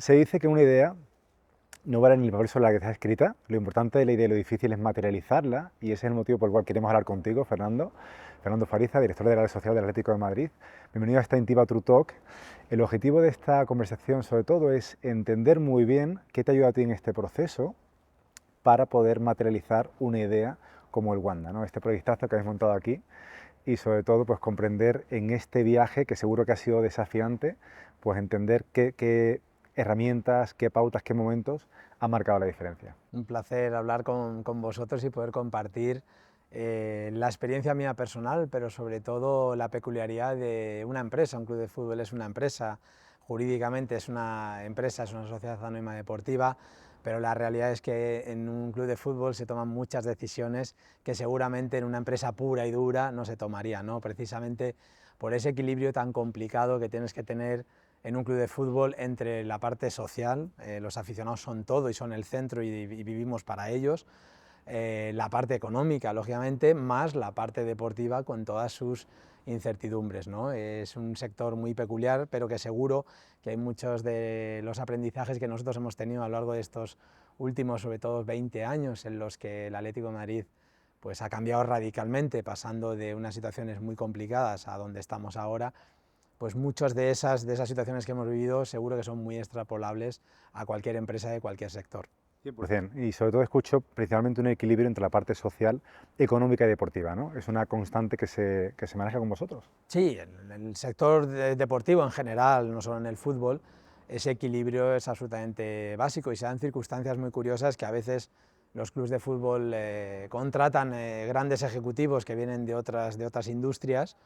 Se dice que una idea no vale ni el papel sobre la que está escrita, lo importante de la idea y lo difícil es materializarla, y ese es el motivo por el cual queremos hablar contigo, Fernando. Fernando Fariza, director de la red social del Atlético de Madrid. Bienvenido a esta Intiva True Talk. El objetivo de esta conversación, sobre todo, es entender muy bien qué te ayuda a ti en este proceso para poder materializar una idea como el Wanda, ¿no? Este proyectazo que habéis montado aquí, y sobre todo pues comprender en este viaje, que seguro que ha sido desafiante, pues entender qué herramientas, qué pautas, qué momentos han marcado la diferencia. Un placer hablar con vosotros y poder compartir la experiencia mía personal, pero sobre todo la peculiaridad de una empresa. Un club de fútbol es una empresa, jurídicamente es una empresa, es una sociedad anónima deportiva, pero la realidad es que en un club de fútbol se toman muchas decisiones que seguramente en una empresa pura y dura no se tomarían, ¿no? Precisamente por ese equilibrio tan complicado que tienes que tener en un club de fútbol entre la parte social, los aficionados son todo y son el centro y vivimos para ellos, la parte económica, lógicamente, más la parte deportiva con todas sus incertidumbres, ¿no? Es un sector muy peculiar, pero que seguro que hay muchos de los aprendizajes que nosotros hemos tenido a lo largo de estos últimos, sobre todo 20 años, en los que el Atlético de Madrid pues, ha cambiado radicalmente, pasando de unas situaciones muy complicadas a donde estamos ahora. Pues muchas de esas situaciones que hemos vivido seguro que son muy extrapolables a cualquier empresa de cualquier sector. 100%. Y sobre todo escucho principalmente un equilibrio entre la parte social, económica y deportiva, ¿no? Es una constante que se maneja con vosotros. Sí, en el sector deportivo en general, no solo en el fútbol, ese equilibrio es absolutamente básico y se dan circunstancias muy curiosas que a veces los clubes de fútbol contratan grandes ejecutivos que vienen de otras industrias,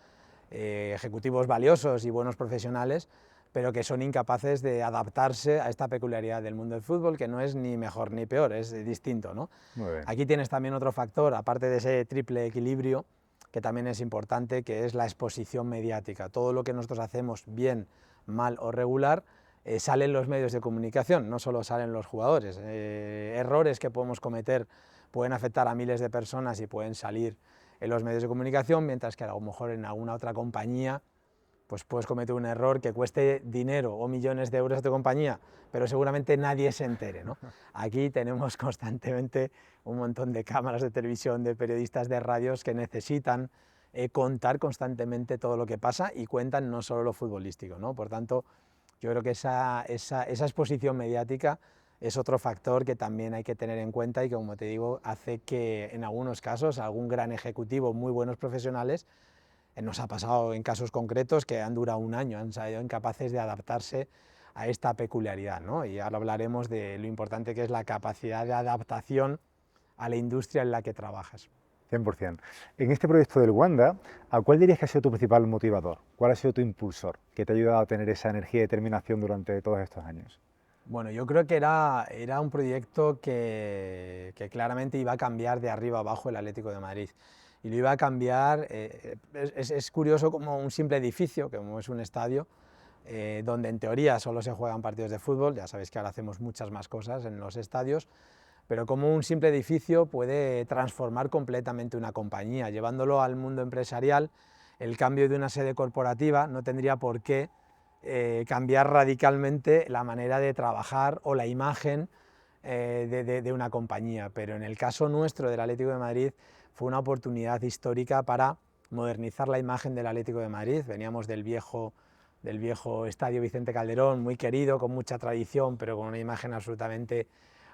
ejecutivos valiosos y buenos profesionales, pero que son incapaces de adaptarse a esta peculiaridad del mundo del fútbol, que no es ni mejor ni peor, es distinto, ¿no? Muy bien. Aquí tienes también otro factor, aparte de ese triple equilibrio, que también es importante, que es la exposición mediática. Todo lo que nosotros hacemos, bien, mal o regular, sale en los medios de comunicación, no solo salen los jugadores. Errores que podemos cometer pueden afectar a miles de personas y pueden salir en los medios de comunicación, mientras que a lo mejor en alguna otra compañía pues puedes cometer un error que cueste dinero o millones de euros a tu compañía, pero seguramente nadie se entere, ¿no? Aquí tenemos constantemente un montón de cámaras de televisión, de periodistas de radios que necesitan contar constantemente todo lo que pasa y cuentan no solo lo futbolístico, ¿no? Por tanto, yo creo que esa exposición mediática es otro factor que también hay que tener en cuenta y que, como te digo, hace que en algunos casos algún gran ejecutivo, muy buenos profesionales, nos ha pasado en casos concretos que han durado un año, han sido incapaces de adaptarse a esta peculiaridad, ¿no? Y ahora hablaremos de lo importante que es la capacidad de adaptación a la industria en la que trabajas. 100%. En este proyecto del Wanda, ¿a cuál dirías que ha sido tu principal motivador? ¿Cuál ha sido tu impulsor que te ha ayudado a tener esa energía y determinación durante todos estos años? Bueno, yo creo que era un proyecto que claramente iba a cambiar de arriba abajo el Atlético de Madrid. Y lo iba a cambiar, es curioso, como un simple edificio, como es un estadio, donde en teoría solo se juegan partidos de fútbol, ya sabéis que ahora hacemos muchas más cosas en los estadios, pero como un simple edificio puede transformar completamente una compañía. Llevándolo al mundo empresarial, el cambio de una sede corporativa no tendría por qué cambiar radicalmente la manera de trabajar o la imagen de una compañía, pero en el caso nuestro del Atlético de Madrid fue una oportunidad histórica para modernizar la imagen del Atlético de Madrid. Veníamos del viejo estadio Vicente Calderón, muy querido, con mucha tradición, pero con una imagen absolutamente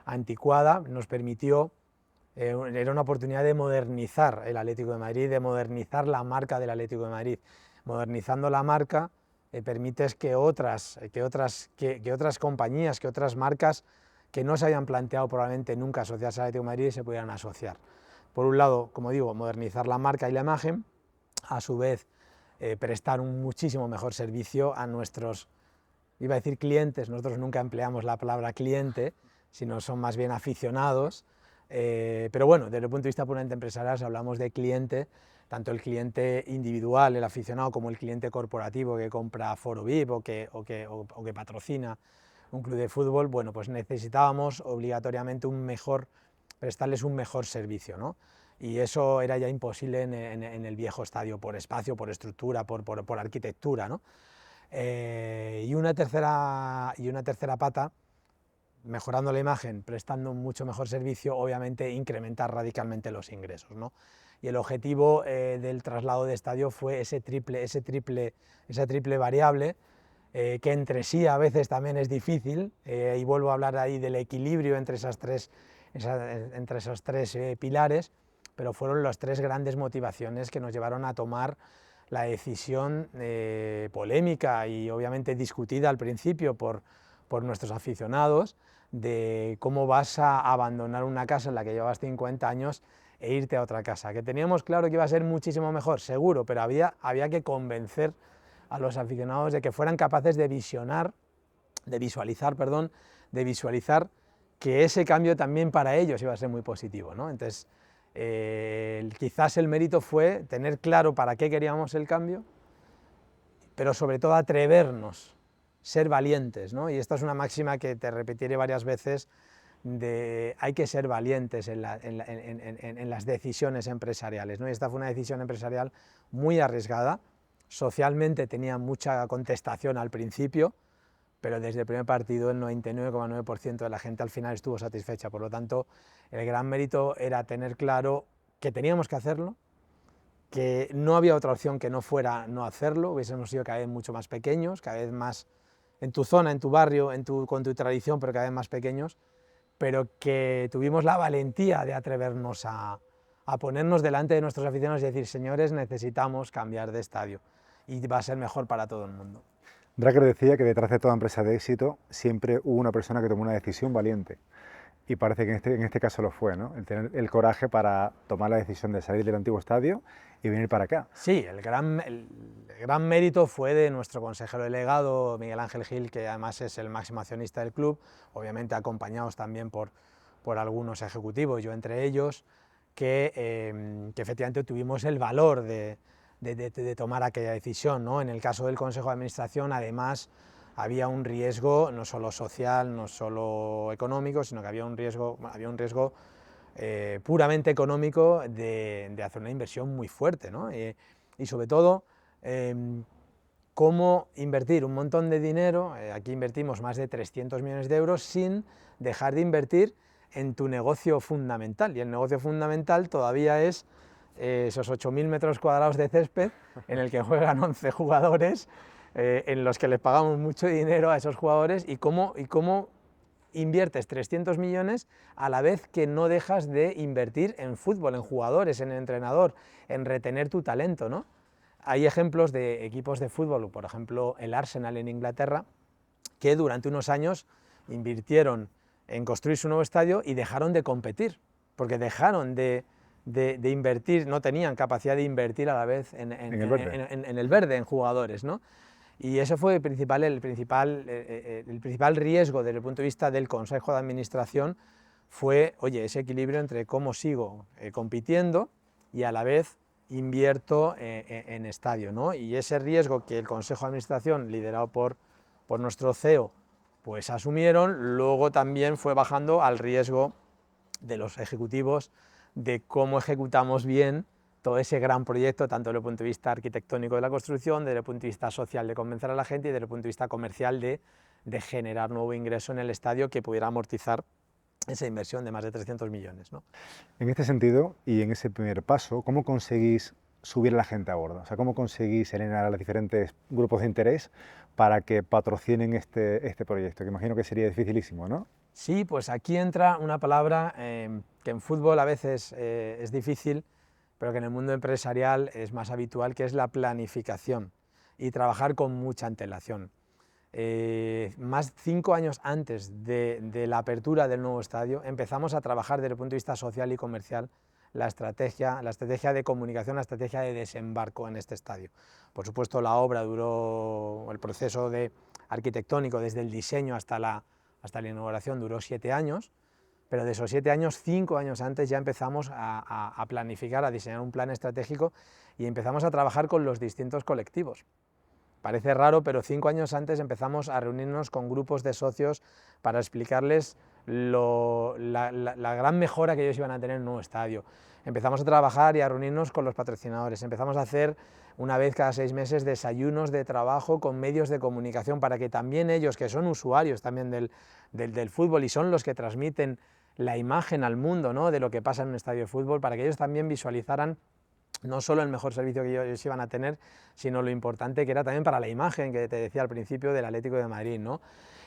anticuada. Nos permitió, era una oportunidad de modernizar el Atlético de Madrid, de modernizar la marca del Atlético de Madrid. Modernizando la marca, permites que otras compañías, que otras marcas que no se habían planteado probablemente nunca asociarse al Atlético de Madrid se pudieran asociar. Por un lado, como digo, modernizar la marca y la imagen, a su vez prestar un muchísimo mejor servicio a nuestros, iba a decir clientes, nosotros nunca empleamos la palabra cliente, sino son más bien aficionados, pero bueno, desde el punto de vista puramente empresarial, si hablamos de cliente, tanto el cliente individual, el aficionado, como el cliente corporativo que compra Foro VIP o que patrocina un club de fútbol, bueno, pues necesitábamos obligatoriamente prestarles un mejor servicio, ¿no? Y eso era ya imposible en el viejo estadio, por espacio, por estructura, por arquitectura, ¿no? Y una tercera pata, mejorando la imagen, prestando un mucho mejor servicio, obviamente incrementar radicalmente los ingresos, ¿no? Y el objetivo del traslado de estadio fue esa triple variable, que entre sí a veces también es difícil, y vuelvo a hablar ahí del equilibrio entre esos tres pilares, pero fueron las tres grandes motivaciones que nos llevaron a tomar la decisión polémica y obviamente discutida al principio por nuestros aficionados, de cómo vas a abandonar una casa en la que llevas 50 años e irte a otra casa, que teníamos claro que iba a ser muchísimo mejor, seguro, pero había que convencer a los aficionados de que fueran capaces de visualizar que ese cambio también para ellos iba a ser muy positivo, ¿no? Entonces, quizás el mérito fue tener claro para qué queríamos el cambio, pero sobre todo atrevernos, ser valientes, ¿no? Y esta es una máxima que te repetiré varias veces, hay que ser valientes en las decisiones empresariales, ¿no? Y esta fue una decisión empresarial muy arriesgada, socialmente tenía mucha contestación al principio, pero desde el primer partido el 99,9% de la gente al final estuvo satisfecha. Por lo tanto, el gran mérito era tener claro que teníamos que hacerlo, que no había otra opción que no fuera no hacerlo, hubiésemos sido cada vez mucho más pequeños, cada vez más en tu zona, en tu barrio, con tu tradición, pero cada vez más pequeños, pero que tuvimos la valentía de atrevernos a ponernos delante de nuestros aficionados y decir, señores, necesitamos cambiar de estadio y va a ser mejor para todo el mundo. Drucker decía que detrás de toda empresa de éxito siempre hubo una persona que tomó una decisión valiente. Y parece que en este caso lo fue, ¿no? El tener el coraje para tomar la decisión de salir del antiguo estadio y venir para acá. Sí, el gran mérito fue de nuestro consejero delegado, Miguel Ángel Gil, que además es el máximo accionista del club, obviamente acompañados también por algunos ejecutivos, yo entre ellos, que efectivamente tuvimos el valor de tomar aquella decisión, ¿no? En el caso del Consejo de Administración, además, había un riesgo no solo social, no solo económico, sino que había un riesgo puramente económico de hacer una inversión muy fuerte, ¿no? Y sobre todo, cómo invertir un montón de dinero, aquí invertimos más de 300 millones de euros, sin dejar de invertir en tu negocio fundamental, y el negocio fundamental todavía es esos 8.000 metros cuadrados de césped en el que juegan 11 jugadores, en los que les pagamos mucho dinero a esos jugadores, y cómo inviertes 300 millones a la vez que no dejas de invertir en fútbol, en jugadores, en entrenador, en retener tu talento, ¿no? Hay ejemplos de equipos de fútbol, por ejemplo el Arsenal en Inglaterra, que durante unos años invirtieron en construir su nuevo estadio y dejaron de competir, porque dejaron de invertir, no tenían capacidad de invertir a la vez en el verde, en jugadores, ¿no? Y ese fue el principal riesgo desde el punto de vista del Consejo de Administración, fue, oye, ese equilibrio entre cómo sigo compitiendo y a la vez invierto en estadio, ¿no? Y ese riesgo que el Consejo de Administración, liderado por nuestro CEO, pues asumieron, luego también fue bajando al riesgo de los ejecutivos, de cómo ejecutamos bien todo ese gran proyecto, tanto desde el punto de vista arquitectónico de la construcción, desde el punto de vista social de convencer a la gente y desde el punto de vista comercial de generar nuevo ingreso en el estadio que pudiera amortizar esa inversión de más de 300 millones, ¿no? En este sentido, y en ese primer paso, ¿cómo conseguís subir a la gente a bordo? O sea, ¿cómo conseguís alinear a los diferentes grupos de interés para que patrocinen este proyecto? Que imagino que sería dificilísimo, ¿no? Sí, pues aquí entra una palabra que en fútbol a veces es difícil, pero que en el mundo empresarial es más habitual, que es la planificación y trabajar con mucha antelación. Más 5 años antes de la apertura del nuevo estadio empezamos a trabajar desde el punto de vista social y comercial la estrategia de comunicación, la estrategia de desembarco en este estadio. Por supuesto, la obra duró, el proceso arquitectónico desde el diseño hasta la inauguración duró 7 años, pero de esos 7 años, 5 años antes ya empezamos a planificar, a diseñar un plan estratégico y empezamos a trabajar con los distintos colectivos. Parece raro, pero 5 años antes empezamos a reunirnos con grupos de socios para explicarles la gran mejora que ellos iban a tener en el nuevo estadio. Empezamos a trabajar y a reunirnos con los patrocinadores, empezamos a hacer una vez cada 6 meses desayunos de trabajo con medios de comunicación para que también ellos, que son usuarios también del fútbol y son los que transmiten la imagen al mundo, ¿no?, de lo que pasa en un estadio de fútbol, para que ellos también visualizaran no solo el mejor servicio que ellos iban a tener, sino lo importante que era también para la imagen que te decía al principio del Atlético de Madrid, ¿no?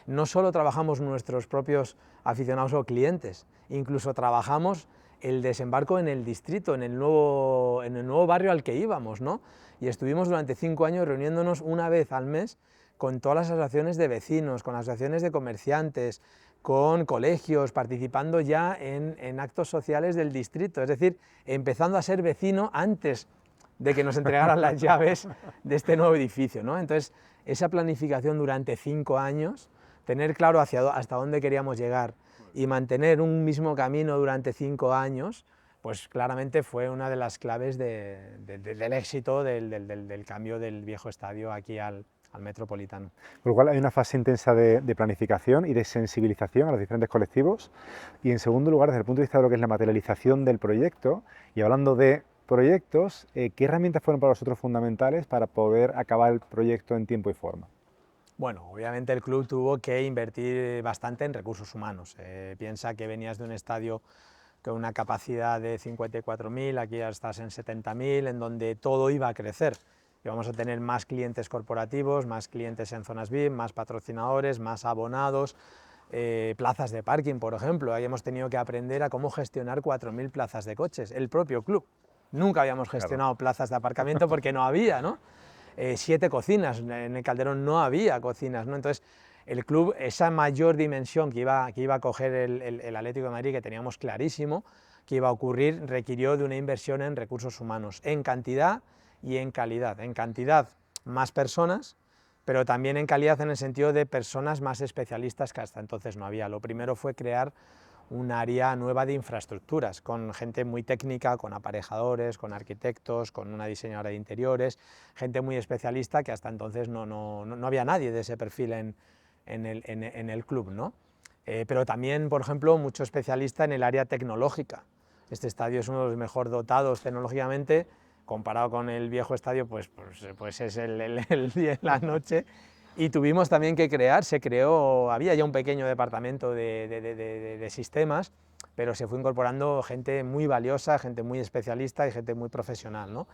No solo trabajamos nuestros propios aficionados o clientes, incluso trabajamos el desembarco en el distrito, en el nuevo barrio al que íbamos, ¿no? Y estuvimos durante 5 años reuniéndonos una vez al mes con todas las asociaciones de vecinos, con las asociaciones de comerciantes, con colegios, participando ya en actos sociales del distrito, es decir, empezando a ser vecino antes de que nos entregaran las llaves de este nuevo edificio, ¿no? Entonces, esa planificación durante 5 años, tener claro hasta dónde queríamos llegar y mantener un mismo camino durante 5 años, pues claramente fue una de las claves del éxito del cambio del viejo estadio aquí al Metropolitano. Por lo cual hay una fase intensa de planificación y de sensibilización a los diferentes colectivos, y en segundo lugar, desde el punto de vista de lo que es la materialización del proyecto, y hablando de proyectos, ¿qué herramientas fueron para vosotros fundamentales para poder acabar el proyecto en tiempo y forma? Bueno, obviamente el club tuvo que invertir bastante en recursos humanos. Piensa que venías de un estadio con una capacidad de 54.000, aquí ya estás en 70.000, en donde todo iba a crecer. Y vamos a tener más clientes corporativos, más clientes en zonas VIP, más patrocinadores, más abonados, plazas de parking, por ejemplo. Ahí hemos tenido que aprender a cómo gestionar 4.000 plazas de coches, el propio club. Nunca habíamos gestionado plazas de aparcamiento porque no había, ¿no? 7 cocinas, en el Calderón no había cocinas, ¿no? Entonces, el club, esa mayor dimensión que iba a coger el Atlético de Madrid, que teníamos clarísimo que iba a ocurrir, requirió de una inversión en recursos humanos, en cantidad y en calidad. En cantidad, más personas, pero también en calidad en el sentido de personas más especialistas que hasta entonces no había. Lo primero fue crear un área nueva de infraestructuras, con gente muy técnica, con aparejadores, con arquitectos, con una diseñadora de interiores, gente muy especialista que hasta entonces no había nadie de ese perfil en el club, ¿no? Pero también, por ejemplo, mucho especialista en el área tecnológica. Este estadio es uno de los mejor dotados tecnológicamente, comparado con el viejo estadio, pues es el día y la noche. Y tuvimos también que había ya un pequeño departamento de sistemas, pero se fue incorporando gente muy valiosa, gente muy especialista y gente muy profesional, ¿no?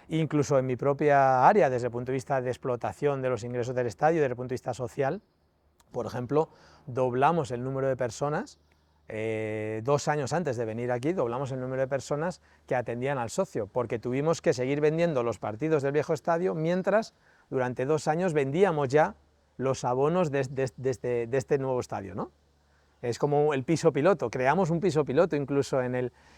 Incluso en mi propia área, desde el punto de vista de explotación de los ingresos del estadio, desde el punto de vista social, por ejemplo, doblamos el número de personas, 2 años antes de venir aquí, doblamos el número de personas que atendían al socio, porque tuvimos que seguir vendiendo los partidos del viejo estadio mientras durante 2 años vendíamos ya los abonos de este nuevo estadio, ¿no? Es como el piso piloto, creamos un piso piloto incluso en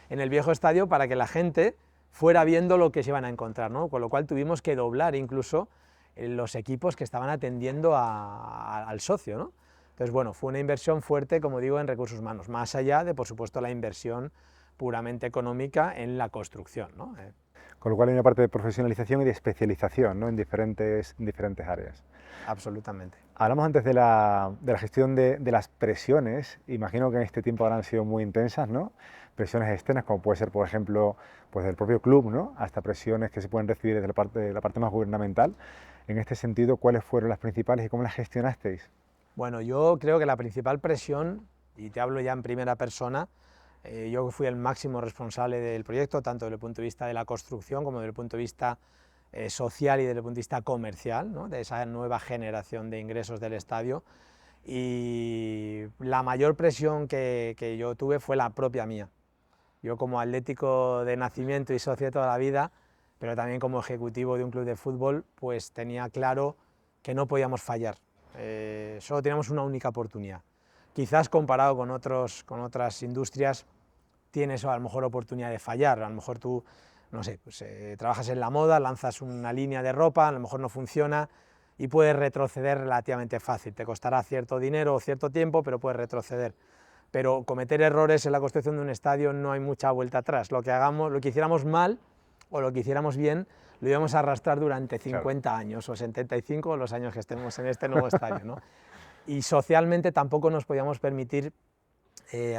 el viejo estadio para que la gente fuera viendo lo que se iban a encontrar, ¿no? Con lo cual tuvimos que doblar incluso los equipos que estaban atendiendo al socio, ¿no? Entonces, bueno, fue una inversión fuerte, como digo, en recursos humanos, más allá de, por supuesto, la inversión puramente económica en la construcción, ¿no? Con lo cual hay una parte de profesionalización y de especialización, ¿no?, en diferentes áreas. Absolutamente. Hablamos antes de la gestión de las presiones. Imagino que en este tiempo habrán sido muy intensas, ¿no? Presiones externas, como puede ser, por ejemplo, pues del propio club, ¿no?, hasta presiones que se pueden recibir desde la parte más gubernamental. En este sentido, ¿cuáles fueron las principales y cómo las gestionasteis? Bueno, yo creo que la principal presión, y te hablo ya en primera persona, yo fui el máximo responsable del proyecto, tanto desde el punto de vista de la construcción como desde el punto de vista social y desde el punto de vista comercial, ¿no?, de esa nueva generación de ingresos del estadio, y la mayor presión que yo tuve fue la propia mía. Yo, como atlético de nacimiento y socio de toda la vida, pero también como ejecutivo de un club de fútbol, pues tenía claro que no podíamos fallar. Solo teníamos una única oportunidad. Quizás comparado con otras industrias tienes a lo mejor oportunidad de fallar. A lo mejor tú, no sé, pues, trabajas en la moda, lanzas una línea de ropa, a lo mejor no funciona y puedes retroceder relativamente fácil. Te costará cierto dinero o cierto tiempo, pero puedes retroceder. Pero cometer errores en la construcción de un estadio no hay mucha vuelta atrás. Lo que hiciéramos mal o lo que hiciéramos bien, lo íbamos a arrastrar durante 50 años o 75 o los años que estemos en este nuevo estadio, ¿no? Y socialmente tampoco nos podíamos permitir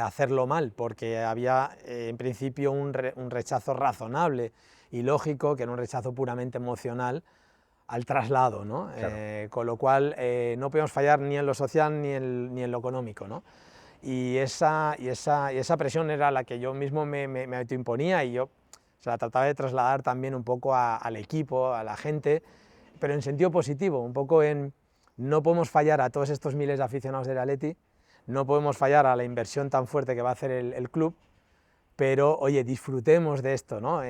hacerlo mal, porque había en principio un rechazo razonable y lógico, que era un rechazo puramente emocional al traslado, ¿no? Claro. Con lo cual no podíamos fallar ni en lo social ni en lo económico, ¿no? Y esa presión era la que yo mismo me autoimponía, y yo se la trataba de trasladar también un poco al equipo, a la gente, pero en sentido positivo, un poco en no podemos fallar a todos estos miles de aficionados del Atleti, no podemos fallar a la inversión tan fuerte que va a hacer el club, pero oye, disfrutemos de esto, ¿no?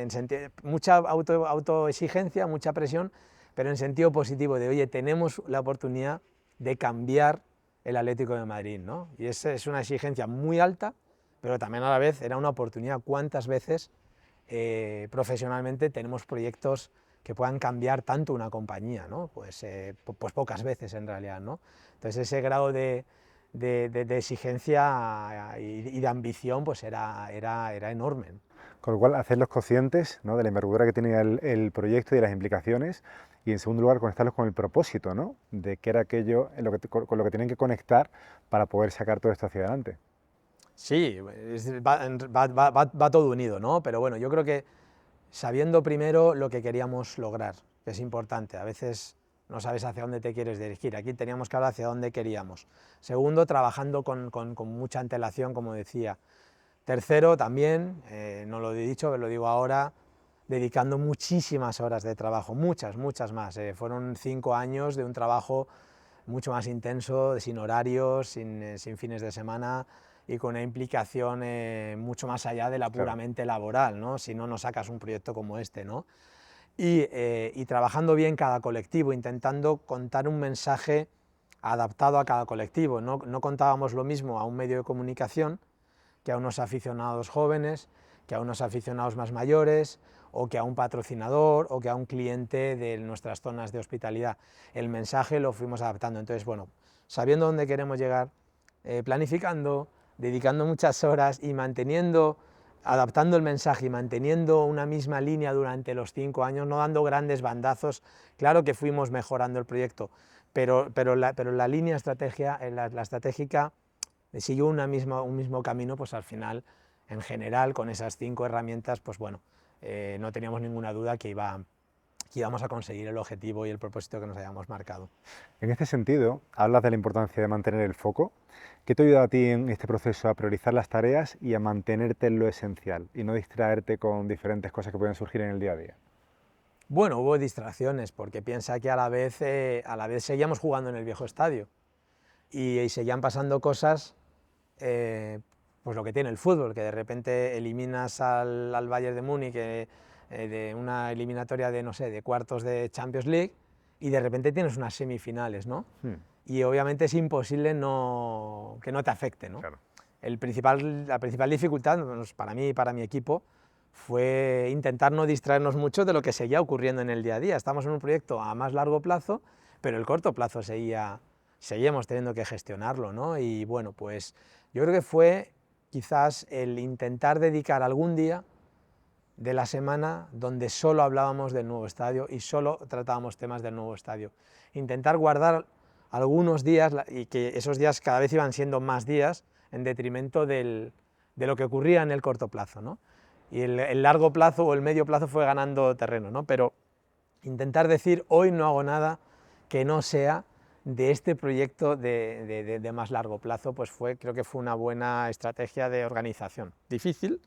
Mucha autoexigencia, mucha presión, pero en sentido positivo, de oye, tenemos la oportunidad de cambiar el Atlético de Madrid, ¿no? Y es una exigencia muy alta, pero también a la vez era una oportunidad. ¿Cuántas veces profesionalmente tenemos proyectos que puedan cambiar tanto una compañía, ¿no? Pues pocas veces en realidad, ¿no? Entonces ese grado de exigencia y de ambición pues era enorme. Con lo cual, hacerlos conscientes, ¿no?, de la envergadura que tiene el proyecto y de las implicaciones, y en segundo lugar, conectarlos con el propósito, ¿no?, de qué era aquello con lo que tienen que conectar para poder sacar todo esto hacia adelante. Sí, va todo unido, ¿no? Pero bueno, yo creo que sabiendo primero lo que queríamos lograr, que es importante. A veces no sabes hacia dónde te quieres dirigir. Aquí teníamos que hablar hacia dónde queríamos. Segundo, trabajando con mucha antelación, como decía. Tercero, también, no lo he dicho, pero lo digo ahora, dedicando muchísimas horas de trabajo, muchas más. Fueron 5 años de un trabajo mucho más intenso, sin horarios, sin fines de semana, y con una implicación mucho más allá de la puramente laboral, ¿no? Si no, no sacas un proyecto como este, ¿no? Y trabajando bien cada colectivo, intentando contar un mensaje adaptado a cada colectivo. No contábamos lo mismo a un medio de comunicación que a unos aficionados jóvenes, que a unos aficionados más mayores, o que a un patrocinador, o que a un cliente de nuestras zonas de hospitalidad. El mensaje lo fuimos adaptando. Entonces, bueno, sabiendo dónde queremos llegar, planificando, dedicando muchas horas y adaptando el mensaje y manteniendo una misma línea durante los 5 años, no dando grandes bandazos. Claro que fuimos mejorando el proyecto, pero la línea la estratégica siguió un mismo camino, pues al final, en general, con esas 5 herramientas, pues bueno, no teníamos ninguna duda que íbamos a conseguir el objetivo y el propósito que nos habíamos marcado. En este sentido, hablas de la importancia de mantener el foco. ¿Qué te ayuda a ti en este proceso a priorizar las tareas y a mantenerte en lo esencial y no distraerte con diferentes cosas que pueden surgir en el día a día? Bueno, hubo distracciones, porque piensa que a la vez seguíamos jugando en el viejo estadio y seguían pasando cosas, pues lo que tiene el fútbol, que de repente eliminas al Bayern de Múnich de una eliminatoria de, no sé, de cuartos de Champions League, y de repente tienes unas semifinales, ¿no? Y obviamente es imposible que no te afecte, ¿no? Claro. La principal dificultad, pues, para mí y para mi equipo, fue intentar no distraernos mucho de lo que seguía ocurriendo en el día a día. Estamos en un proyecto a más largo plazo, pero el corto plazo seguíamos teniendo que gestionarlo, ¿no? Y bueno, pues yo creo que fue quizás el intentar dedicar algún día de la semana donde solo hablábamos del nuevo estadio y solo tratábamos temas del nuevo estadio. Intentar guardar algunos días, y que esos días cada vez iban siendo más días, en detrimento de lo que ocurría en el corto plazo, ¿no? Y el largo plazo o el medio plazo fue ganando terreno, ¿no? Pero intentar decir, hoy no hago nada que no sea de este proyecto de más largo plazo, pues creo que fue una buena estrategia de organización. Difícil,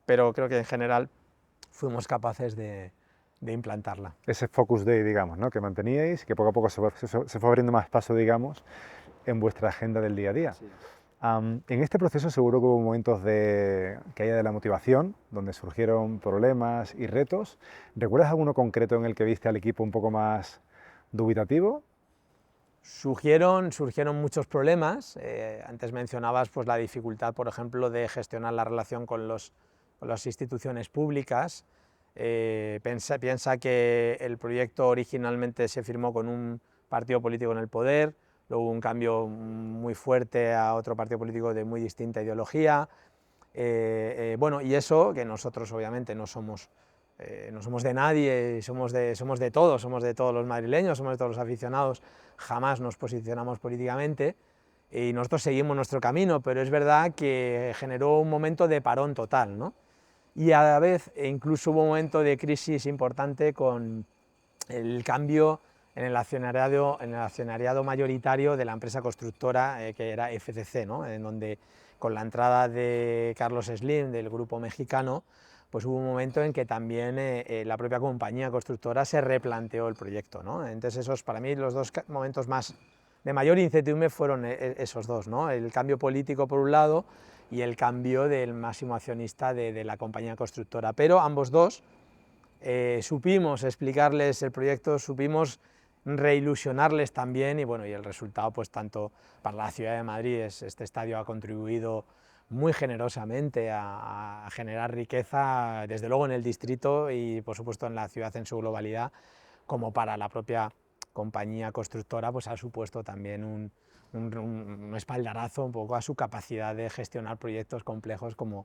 pero creo que en general fuimos capaces de implantarla. Ese focus day, digamos, ¿no?, que manteníais, que poco a poco se fue abriendo más paso, digamos, en vuestra agenda del día a día. Sí. En este proceso seguro que hubo momentos de caída de la motivación, donde surgieron problemas y retos. ¿Recuerdas alguno concreto en el que viste al equipo un poco más dubitativo? Surgieron muchos problemas. Antes mencionabas pues, la dificultad, por ejemplo, de gestionar la relación con las instituciones públicas. Piensa que el proyecto originalmente se firmó con un partido político en el poder, luego hubo un cambio muy fuerte a otro partido político de muy distinta ideología. Bueno, y eso, que nosotros obviamente no somos de nadie, somos de todos los madrileños, somos de todos los aficionados, jamás nos posicionamos políticamente, y nosotros seguimos nuestro camino, pero es verdad que generó un momento de parón total, ¿no? Y a la vez incluso hubo un momento de crisis importante con el cambio en el accionariado mayoritario de la empresa constructora que era FCC, ¿no? En donde con la entrada de Carlos Slim del grupo mexicano, pues hubo un momento en que también la propia compañía constructora se replanteó el proyecto, ¿no? Entonces esos para mí los dos momentos más de mayor incertidumbre fueron esos dos, ¿no? El cambio político por un lado y el cambio del máximo accionista de la compañía constructora, pero ambos dos supimos explicarles el proyecto, supimos reilusionarles también y bueno, y el resultado pues tanto para la ciudad de Madrid, este estadio ha contribuido muy generosamente a generar riqueza, desde luego en el distrito y por supuesto en la ciudad en su globalidad, como para la propia compañía constructora, pues ha supuesto también un espaldarazo un poco a su capacidad de gestionar proyectos complejos como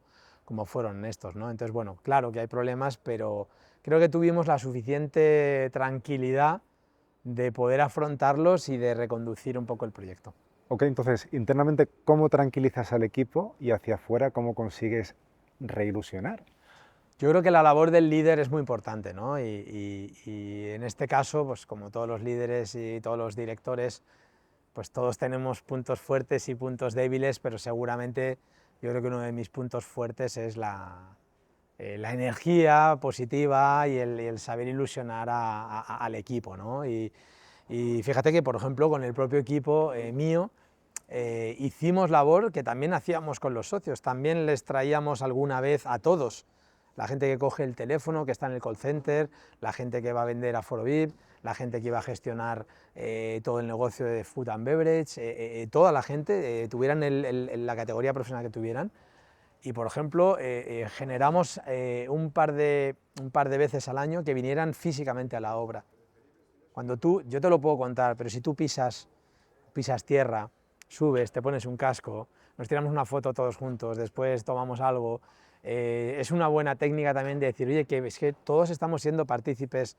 fueron estos, ¿no? Entonces, bueno, claro que hay problemas, pero creo que tuvimos la suficiente tranquilidad de poder afrontarlos y de reconducir un poco el proyecto. Ok, entonces, internamente, ¿cómo tranquilizas al equipo y hacia afuera cómo consigues reilusionar? Yo creo que la labor del líder es muy importante, ¿no? Y en este caso, pues como todos los líderes y todos los directores, pues todos tenemos puntos fuertes y puntos débiles, pero seguramente yo creo que uno de mis puntos fuertes es la energía positiva y el saber ilusionar al equipo, ¿no? Y fíjate que, por ejemplo, con el propio equipo mío, hicimos labor que también hacíamos con los socios, también les traíamos alguna vez a todos, la gente que coge el teléfono, que está en el call center, la gente que va a vender a Foro VIP, la gente que iba a gestionar todo el negocio de food and beverage, toda la gente, tuvieran la categoría profesional que tuvieran. Y por ejemplo, generamos un par de veces al año que vinieran físicamente a la obra. Cuando yo te lo puedo contar, pero si tú pisas tierra, subes, te pones un casco, nos tiramos una foto todos juntos, después tomamos algo, es una buena técnica también de decir, oye, que es que todos estamos siendo partícipes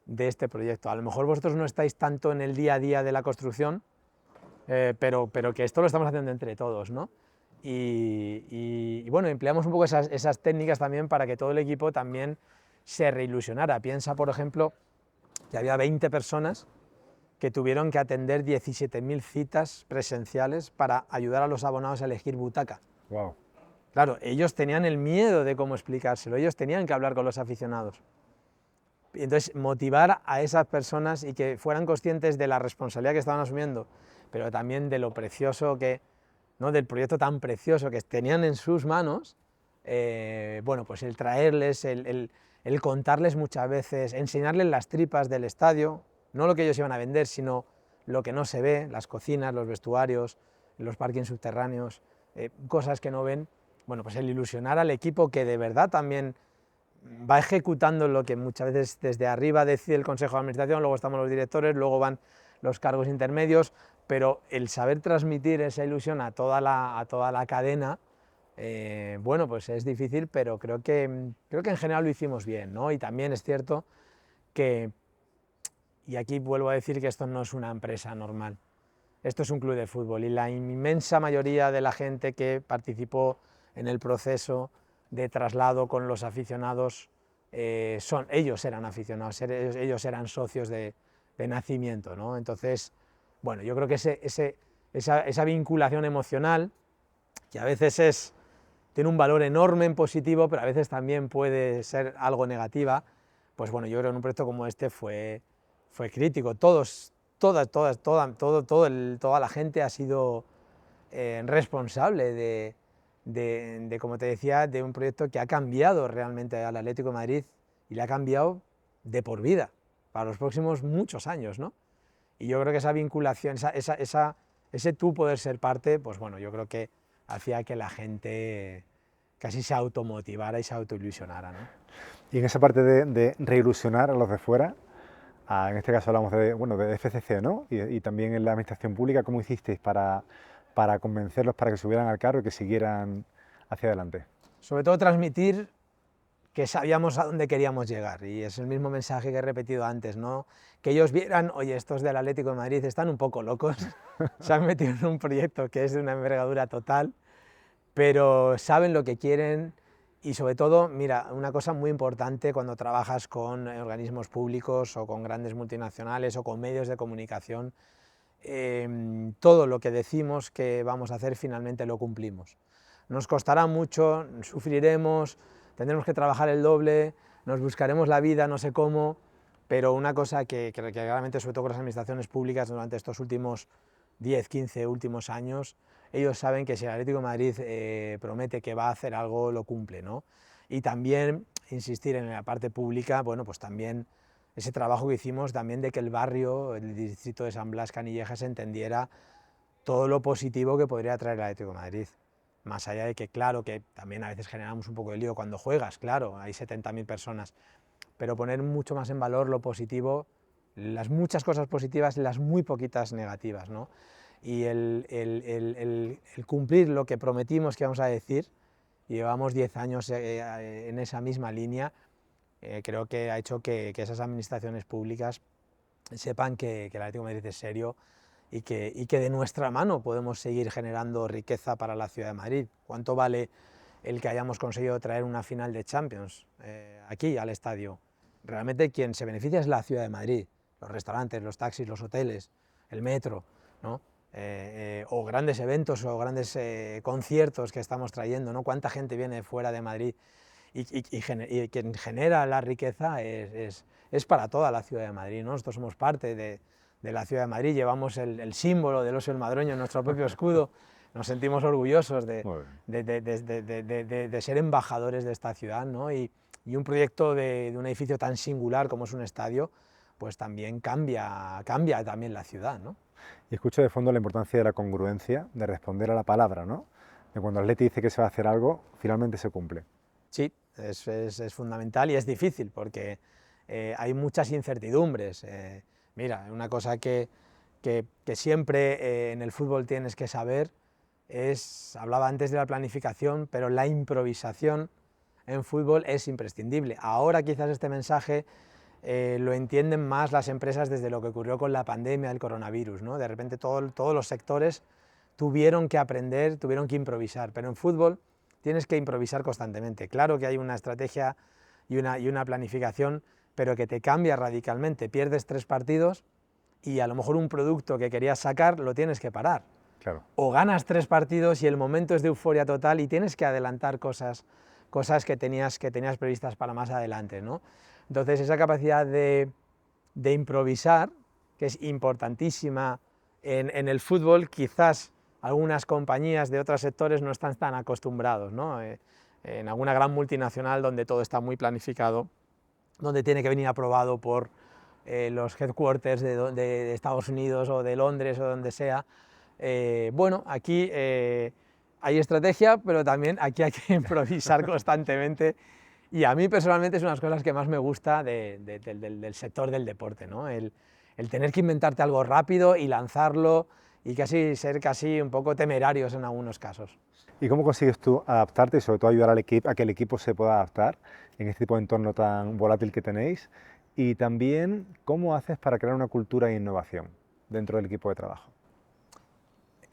de este proyecto. A lo mejor vosotros no estáis tanto en el día a día de la construcción, pero que esto lo estamos haciendo entre todos, ¿no? Y bueno, empleamos un poco esas técnicas también para que todo el equipo también se reilusionara. Piensa, por ejemplo, que había 20 personas que tuvieron que atender 17.000 citas presenciales para ayudar a los abonados a elegir butaca. Wow. Claro, ellos tenían el miedo de cómo explicárselo, ellos tenían que hablar con los aficionados. Entonces, motivar a esas personas y que fueran conscientes de la responsabilidad que estaban asumiendo, pero también de lo precioso que, ¿no? Del proyecto tan precioso que tenían en sus manos, bueno, pues el traerles, el contarles muchas veces, enseñarles las tripas del estadio, no lo que ellos iban a vender, sino lo que no se ve, las cocinas, los vestuarios, los parkings subterráneos, cosas que no ven. Bueno, pues el ilusionar al equipo que de verdad también va ejecutando lo que muchas veces desde arriba decide el Consejo de Administración, luego estamos los directores, luego van los cargos intermedios, pero el saber transmitir esa ilusión a toda la cadena, bueno, pues es difícil, pero creo que en general lo hicimos bien, ¿no? Y también es cierto que, y aquí vuelvo a decir que esto no es una empresa normal, esto es un club de fútbol y la inmensa mayoría de la gente que participó en el proceso de traslado con los aficionados, ellos eran aficionados, ellos eran socios de nacimiento, ¿no? Entonces, bueno, yo creo que esa vinculación emocional, que a veces tiene un valor enorme en positivo, pero a veces también puede ser algo negativa, pues bueno, yo creo que en un proyecto como este fue crítico. Toda la gente ha sido responsable como te decía, de un proyecto que ha cambiado realmente al Atlético de Madrid y le ha cambiado de por vida, para los próximos muchos años, ¿no? Y yo creo que esa vinculación, ese tú poder ser parte, pues bueno, yo creo que hacía que la gente casi se automotivara y se autoilusionara, ¿no? Y en esa parte de reilusionar a los de fuera, en este caso hablamos de FCC, ¿no? Y también en la administración pública, ¿cómo hicisteis para convencerlos para que subieran al carro y que siguieran hacia adelante? Sobre todo transmitir que sabíamos a dónde queríamos llegar, y es el mismo mensaje que he repetido antes, ¿no? Que ellos vieran, oye, estos del Atlético de Madrid están un poco locos, se han metido en un proyecto que es de una envergadura total, pero saben lo que quieren. Y sobre todo, mira, una cosa muy importante cuando trabajas con organismos públicos o con grandes multinacionales o con medios de comunicación, todo lo que decimos que vamos a hacer finalmente lo cumplimos. Nos costará mucho, sufriremos, tendremos que trabajar el doble, nos buscaremos la vida, no sé cómo, pero una cosa que claramente, sobre todo con las administraciones públicas durante estos últimos 10, 15 últimos años, ellos saben que si el Atlético de Madrid promete que va a hacer algo, lo cumple, ¿no? Y también insistir en la parte pública, bueno, pues también ese trabajo que hicimos también de que el barrio, el distrito de San Blas Canillejas, entendiera todo lo positivo que podría traer el Atlético de Madrid. Más allá de que, claro, que también a veces generamos un poco de lío cuando juegas, claro, hay 70.000 personas, pero poner mucho más en valor lo positivo, las muchas cosas positivas y las muy poquitas negativas, ¿no? Y el cumplir lo que prometimos que íbamos a decir, y llevamos 10 años en esa misma línea, creo que ha hecho que esas administraciones públicas sepan que el Atlético de Madrid es serio y que de nuestra mano podemos seguir generando riqueza para la ciudad de Madrid. ¿Cuánto vale el que hayamos conseguido traer una final de Champions aquí al estadio? Realmente quien se beneficia es la ciudad de Madrid, los restaurantes, los taxis, los hoteles, el metro, ¿no? O grandes eventos o grandes conciertos que estamos trayendo, ¿no? Cuánta gente viene fuera de Madrid y quien genera la riqueza es para toda la ciudad de Madrid, ¿no? Nosotros somos parte de la ciudad de Madrid, llevamos el símbolo del oso del Madroño en nuestro propio escudo, nos sentimos orgullosos de ser embajadores de esta ciudad, ¿no? Y un proyecto de un edificio tan singular como es un estadio, pues también cambia también la ciudad, ¿no? Y escucho de fondo la importancia de la congruencia, de responder a la palabra, ¿no? De cuando el Atleti dice que se va a hacer algo, finalmente se cumple. Sí, es fundamental y es difícil porque hay muchas incertidumbres. Mira, una cosa que siempre en el fútbol tienes que saber es, hablaba antes de la planificación, pero la improvisación en fútbol es imprescindible. Ahora quizás este mensaje lo entienden más las empresas desde lo que ocurrió con la pandemia del coronavirus, ¿no? De repente todos los sectores tuvieron que aprender, tuvieron que improvisar, pero en fútbol tienes que improvisar constantemente. Claro que hay una estrategia y una planificación, pero que te cambia radicalmente. Pierdes 3 partidos y a lo mejor un producto que querías sacar lo tienes que parar. Claro. O ganas 3 partidos y el momento es de euforia total y tienes que adelantar cosas que tenías previstas para más adelante, ¿no? Entonces esa capacidad de improvisar, que es importantísima en el fútbol, quizás algunas compañías de otros sectores no están tan acostumbrados, ¿no? En alguna gran multinacional donde todo está muy planificado, donde tiene que venir aprobado por los headquarters de Estados Unidos o de Londres o donde sea. Bueno, aquí hay estrategia, pero también aquí hay que improvisar constantemente. Y a mí personalmente es una de las cosas que más me gusta del sector del deporte, ¿no? El tener que inventarte algo rápido y lanzarlo y ser casi un poco temerarios en algunos casos. ¿Y cómo consigues tú adaptarte y sobre todo ayudar al equipo a que el equipo se pueda adaptar en este tipo de entorno tan volátil que tenéis? Y también, ¿cómo haces para crear una cultura de innovación dentro del equipo de trabajo?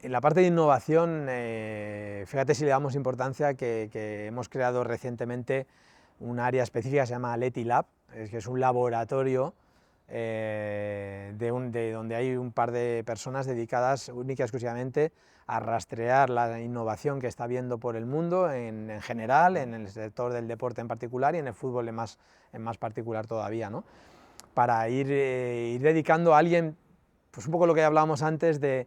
En la parte de innovación, fíjate si le damos importancia que hemos creado recientemente un área específica que se llama Atleti Lab, que es un laboratorio donde hay un par de personas dedicadas única y exclusivamente a rastrear la innovación que está habiendo por el mundo en general, en el sector del deporte en particular y en el fútbol en más particular todavía, ¿no? Para ir dedicando a alguien, pues un poco lo que hablábamos antes de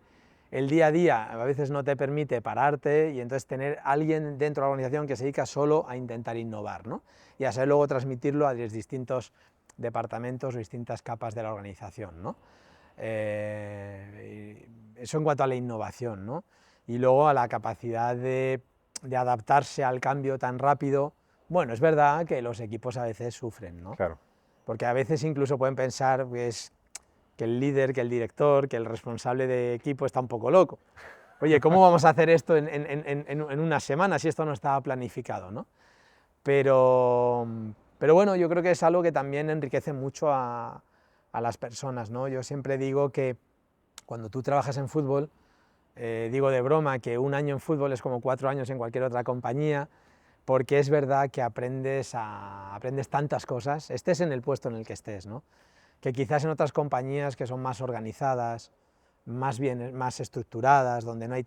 el día a día, a veces no te permite pararte y entonces tener alguien dentro de la organización que se dedica solo a intentar innovar, ¿no? Y a saber luego transmitirlo a los distintos departamentos o distintas capas de la organización, ¿no? Eso en cuanto a la innovación, ¿no? Y luego a la capacidad de adaptarse al cambio tan rápido. Bueno, es verdad que los equipos a veces sufren, ¿no? Claro. Porque a veces incluso pueden pensar pues, que el líder, que el director, que el responsable de equipo está un poco loco. Oye, ¿cómo vamos a hacer esto en una semana si esto no estaba planificado, ¿no? pero, pero bueno, yo creo que es algo que también enriquece mucho a las personas, ¿no? Yo siempre digo que cuando tú trabajas en fútbol, digo de broma que un año en fútbol es como 4 años en cualquier otra compañía, porque es verdad que aprendes tantas cosas, estés en el puesto en el que estés, ¿no? Que quizás en otras compañías que son más organizadas, más estructuradas, donde no hay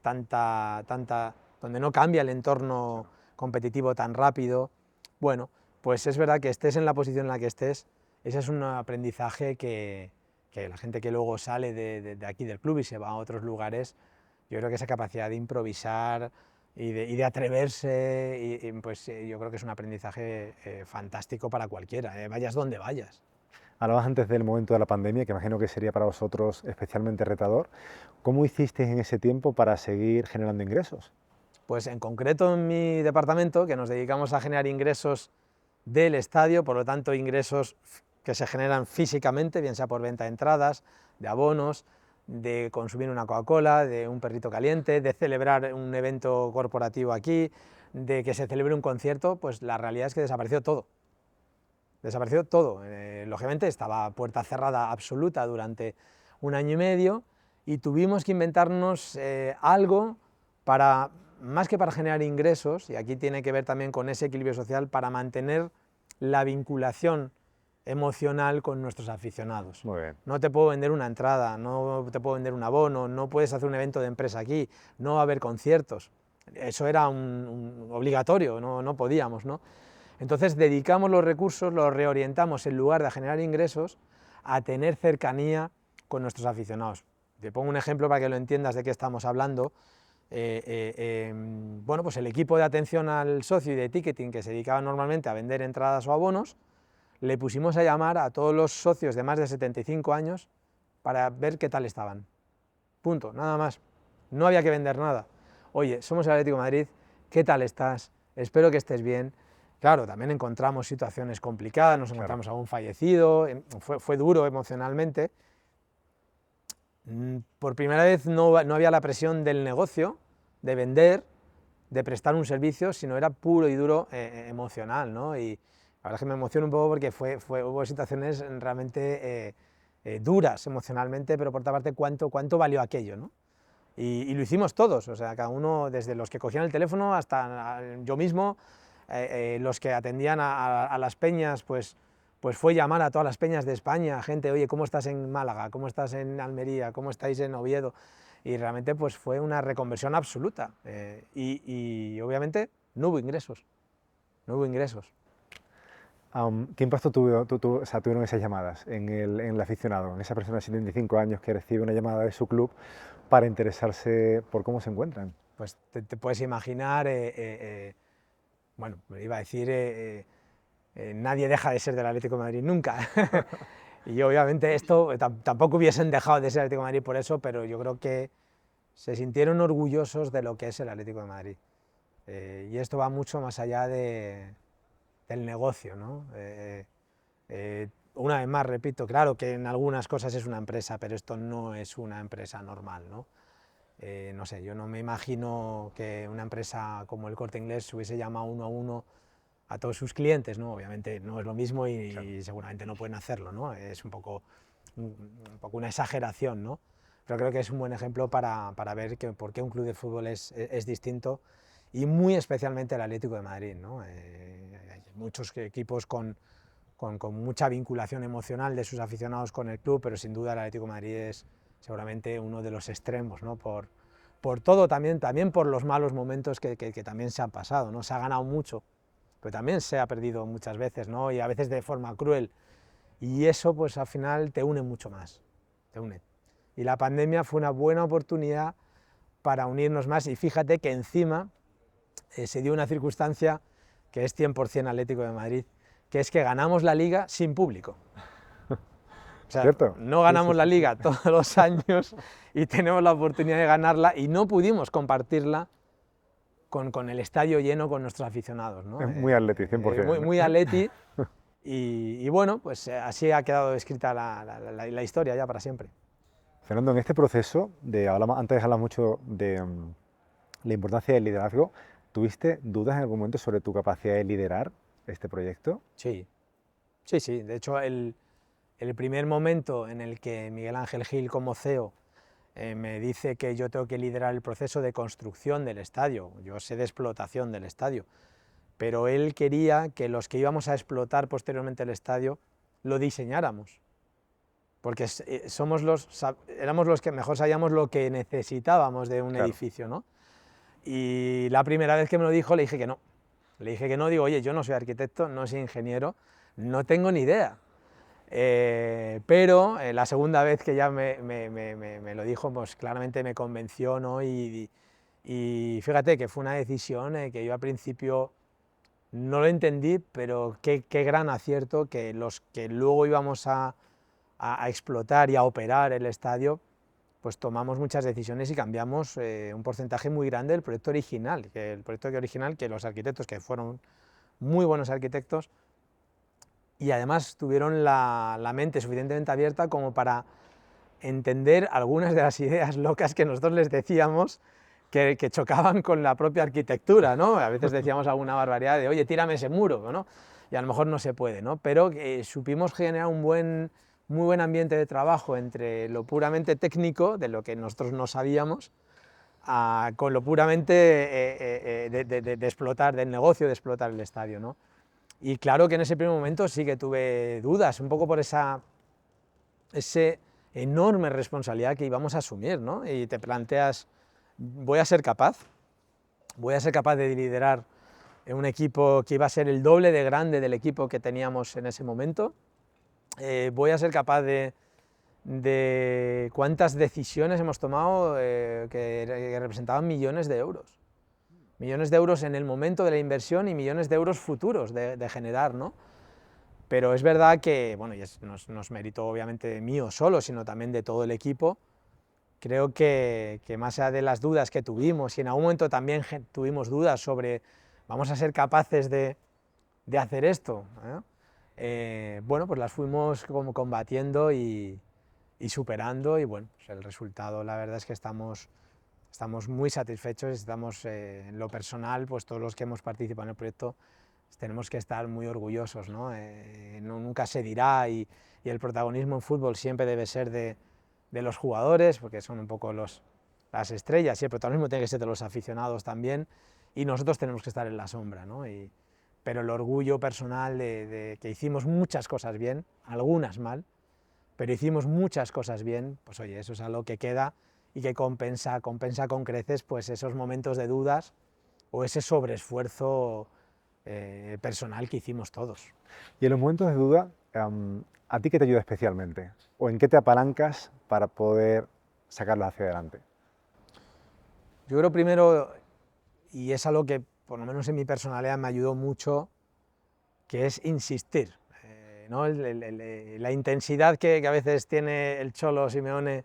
donde no cambia el entorno competitivo tan rápido, bueno, pues es verdad que estés en la posición en la que estés, ese es un aprendizaje que la gente que luego sale de aquí del club y se va a otros lugares, yo creo que esa capacidad de improvisar y de atreverse, pues yo creo que es un aprendizaje fantástico para cualquiera, vayas donde vayas. Hablabas antes del momento de la pandemia, que imagino que sería para vosotros especialmente retador. ¿Cómo hicisteis en ese tiempo para seguir generando ingresos? Pues en concreto en mi departamento, que nos dedicamos a generar ingresos del estadio, por lo tanto ingresos que se generan físicamente, bien sea por venta de entradas, de abonos, de consumir una Coca-Cola, de un perrito caliente, de celebrar un evento corporativo aquí, de que se celebre un concierto, pues la realidad es que desapareció todo. Desapareció todo. Lógicamente estaba puerta cerrada absoluta durante un año y medio y tuvimos que inventarnos algo para, más que para generar ingresos, y aquí tiene que ver también con ese equilibrio social, para mantener la vinculación emocional con nuestros aficionados. Muy bien. No te puedo vender una entrada, no te puedo vender un abono, no puedes hacer un evento de empresa aquí, no va a haber conciertos. Eso era un obligatorio, no podíamos, ¿no? Entonces dedicamos los recursos, los reorientamos en lugar de generar ingresos a tener cercanía con nuestros aficionados. Te pongo un ejemplo para que lo entiendas de qué estamos hablando. Bueno, pues el equipo de atención al socio y de ticketing que se dedicaba normalmente a vender entradas o abonos, le pusimos a llamar a todos los socios de más de 75 años para ver qué tal estaban. Punto, nada más. No había que vender nada. Oye, somos el Atlético de Madrid, ¿qué tal estás? Espero que estés bien. Claro, también encontramos situaciones complicadas, nos encontramos a un fallecido, fue duro emocionalmente. Por primera vez no había la presión del negocio, de vender, de prestar un servicio, sino era puro y duro emocional, ¿no? Y la verdad es que me emociono un poco porque hubo situaciones realmente duras emocionalmente, pero por otra parte, ¿cuánto valió aquello, ¿no? Y lo hicimos todos, o sea, cada uno, desde los que cogían el teléfono hasta yo mismo, los que atendían a las peñas, pues fue llamar a todas las peñas de España, gente, oye, ¿cómo estás en Málaga? ¿Cómo estás en Almería? ¿Cómo estáis en Oviedo? Y realmente pues fue una reconversión absoluta, y obviamente no hubo ingresos, no hubo ingresos. ¿Qué impacto tuvieron esas llamadas en el aficionado, en esa persona de 75 años que recibe una llamada de su club para interesarse por cómo se encuentran? Pues te puedes imaginar, bueno, iba a decir, nadie deja de ser del Atlético de Madrid nunca. Y obviamente esto tampoco hubiesen dejado de ser Atlético de Madrid por eso, pero yo creo que se sintieron orgullosos de lo que es el Atlético de Madrid. Y esto va mucho más allá del negocio, ¿no? Una vez más, repito, claro que en algunas cosas es una empresa, pero esto no es una empresa normal, ¿no? No sé, yo no me imagino que una empresa como el Corte Inglés hubiese llamado uno a uno a todos sus clientes, ¿no? Obviamente no es lo mismo y seguramente no pueden hacerlo, ¿no? Es un poco una exageración, ¿no? Pero creo que es un buen ejemplo para ver por qué un club de fútbol es distinto, y muy especialmente el Atlético de Madrid, ¿no? Hay muchos equipos con mucha vinculación emocional de sus aficionados con el club, pero sin duda el Atlético de Madrid es seguramente uno de los extremos, ¿no? Por todo, también por los malos momentos que también se han pasado, ¿no? Se ha ganado mucho, pero también se ha perdido muchas veces, ¿no? Y a veces de forma cruel, y eso pues al final te une mucho más, te une. Y la pandemia fue una buena oportunidad para unirnos más, y fíjate que encima se dio una circunstancia que es 100% Atlético de Madrid, que es que ganamos la Liga sin público. O sea, ¿Cierto? no ganamos la Liga todos los años y tenemos la oportunidad de ganarla, y no pudimos compartirla con el estadio lleno, con nuestros aficionados, ¿no? Es muy Atleti, 100%. Muy Atleti, y bueno, pues así ha quedado escrita la historia ya para siempre. Fernando, en este proceso, antes hablamos mucho de la importancia del liderazgo, ¿tuviste dudas en algún momento sobre tu capacidad de liderar este proyecto? Sí, sí, sí. De hecho, el primer momento en el que Miguel Ángel Gil, como CEO, me dice que yo tengo que liderar el proceso de construcción del estadio, yo sé de explotación del estadio, pero él quería que los que íbamos a explotar posteriormente el estadio lo diseñáramos, porque éramos los que mejor sabíamos lo que necesitábamos de un edificio, ¿no? Y la primera vez que me lo dijo le dije que no. Le dije que no, digo, oye, yo no soy arquitecto, no soy ingeniero, no tengo ni idea. Pero la segunda vez que ya me lo dijo, pues claramente me convenció, ¿no? Y fíjate que fue una decisión que yo al principio no lo entendí, pero qué gran acierto que los que luego íbamos a explotar y a operar el estadio, pues tomamos muchas decisiones y cambiamos un porcentaje muy grande del proyecto original, que los arquitectos, que fueron muy buenos arquitectos, y además tuvieron la mente suficientemente abierta como para entender algunas de las ideas locas que nosotros les decíamos que chocaban con la propia arquitectura, ¿no? A veces decíamos alguna barbaridad de, oye, tírame ese muro, ¿no? Y a lo mejor no se puede, ¿no? Pero supimos generar un muy buen ambiente de trabajo entre lo puramente técnico, de lo que nosotros no sabíamos, con lo puramente de explotar, del negocio de explotar el estadio, ¿no? Y claro que en ese primer momento sí que tuve dudas, un poco por esa enorme responsabilidad que íbamos a asumir, ¿no? Y te planteas, ¿voy a ser capaz? ¿Voy a ser capaz de liderar un equipo que iba a ser el doble de grande del equipo que teníamos en ese momento? ¿Voy a ser capaz de cuántas decisiones hemos tomado que representaban millones de euros? Millones de euros en el momento de la inversión y millones de euros futuros de generar, ¿no? Pero es verdad que, bueno, y no es mérito obviamente mío solo, sino también de todo el equipo. Creo que más allá de las dudas que tuvimos, y en algún momento también tuvimos dudas sobre, ¿vamos a ser capaces de hacer esto? Bueno, pues las fuimos como combatiendo y superando, y bueno, pues el resultado, la verdad es que estamos muy satisfechos, estamos en lo personal, pues todos los que hemos participado en el proyecto tenemos que estar muy orgullosos, ¿no? Nunca se dirá, y el protagonismo en fútbol siempre debe ser de los jugadores, porque son un poco las estrellas, y el protagonismo tiene que ser de los aficionados también, y nosotros tenemos que estar en la sombra, ¿no? Pero el orgullo personal de que hicimos muchas cosas bien, algunas mal, pero hicimos muchas cosas bien, pues oye, eso es algo que queda y que compensa con creces pues esos momentos de dudas o ese sobreesfuerzo personal que hicimos todos. Y en los momentos de duda, ¿a ti qué te ayuda especialmente? ¿O en qué te apalancas para poder sacarlo hacia adelante? Yo creo primero, y es algo que por lo menos en mi personalidad me ayudó mucho, que es insistir, ¿no? La intensidad que a veces tiene el Cholo Simeone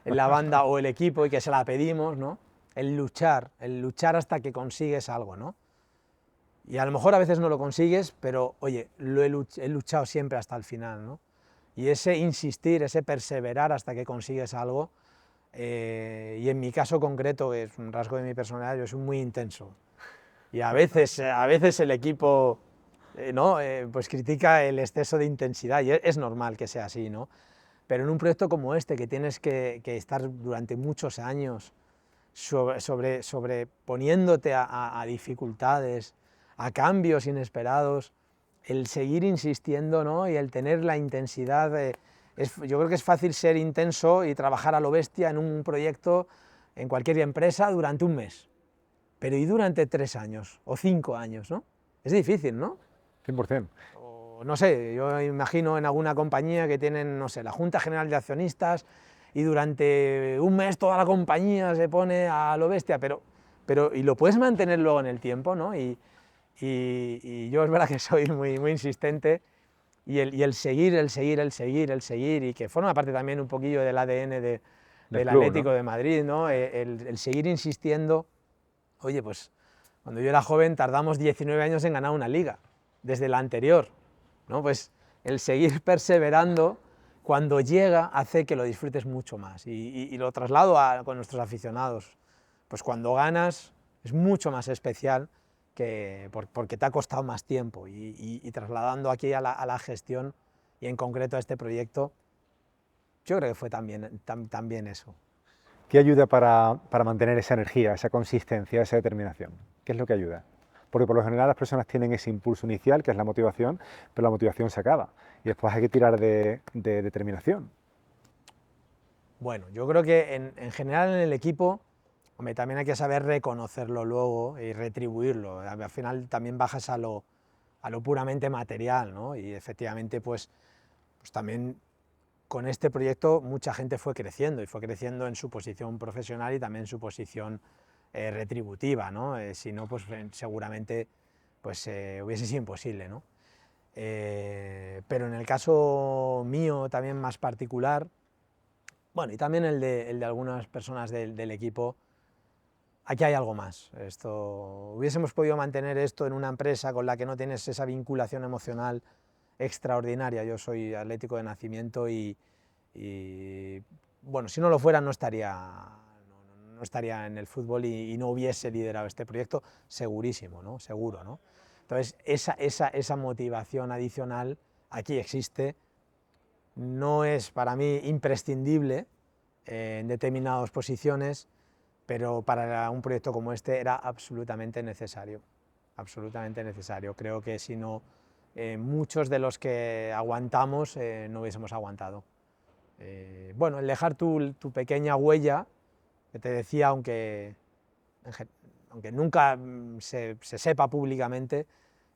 en la banda o el equipo, y que se la pedimos, ¿no? El luchar hasta que consigues algo, ¿no? Y a lo mejor a veces no lo consigues, pero oye, he luchado siempre hasta el final, ¿no? Y ese insistir, ese perseverar hasta que consigues algo, y en mi caso concreto, que es un rasgo de mi personalidad, yo soy muy intenso. Y a veces el equipo ¿no? Pues critica el exceso de intensidad, y es normal que sea así, ¿no? Pero en un proyecto como este, que tienes que estar durante muchos años sobreponiéndote a dificultades, a cambios inesperados, el seguir insistiendo, ¿no? Y el tener la intensidad, yo creo que es fácil ser intenso y trabajar a lo bestia en un proyecto, en cualquier empresa, durante un mes, pero ¿y durante 3 años o 5 años, ¿no? Es difícil, ¿no? 100%. O, no sé, yo imagino en alguna compañía que tienen, no sé, la Junta General de Accionistas, y durante un mes toda la compañía se pone a lo bestia, pero y lo puedes mantener luego en el tiempo, ¿no? Y yo es verdad que soy muy insistente, y el seguir, y que forma parte también un poquillo del ADN del club, Atlético, ¿no? de Madrid, ¿no? El seguir insistiendo. Oye, pues cuando yo era joven tardamos 19 años en ganar una liga, desde la anterior, ¿no? Pues el seguir perseverando, cuando llega, hace que lo disfrutes mucho más, y lo traslado con nuestros aficionados. Pues cuando ganas es mucho más especial porque te ha costado más tiempo y trasladando aquí a la gestión y en concreto a este proyecto, yo creo que fue también eso. ¿Qué ayuda para mantener esa energía, esa consistencia, esa determinación? ¿Qué es lo que ayuda? Porque por lo general las personas tienen ese impulso inicial, que es la motivación, pero la motivación se acaba y después hay que tirar de determinación. Bueno, yo creo que en general en el equipo, hombre, también hay que saber reconocerlo luego y retribuirlo. Al final también bajas a lo puramente material, ¿no? Y efectivamente, pues también con este proyecto mucha gente fue creciendo y fue creciendo en su posición profesional y también en su posición retributiva, ¿no? Si no, pues seguramente pues, hubiese sido imposible, ¿no? Pero en el caso mío también más particular, bueno, y también el de algunas personas del equipo, aquí hay algo más. Hubiésemos podido mantener esto en una empresa con la que no tienes esa vinculación emocional extraordinaria. Yo soy atlético de nacimiento y bueno, si no lo fuera no estaría en el fútbol y no hubiese liderado este proyecto, segurísimo, ¿no? Seguro, ¿no? Entonces, esa motivación adicional aquí existe, no es para mí imprescindible en determinadas posiciones, pero para un proyecto como este era absolutamente necesario, absolutamente necesario. Creo que si no, muchos de los que aguantamos no hubiésemos aguantado. Bueno, el dejar tu pequeña huella, que te decía, aunque nunca se sepa públicamente,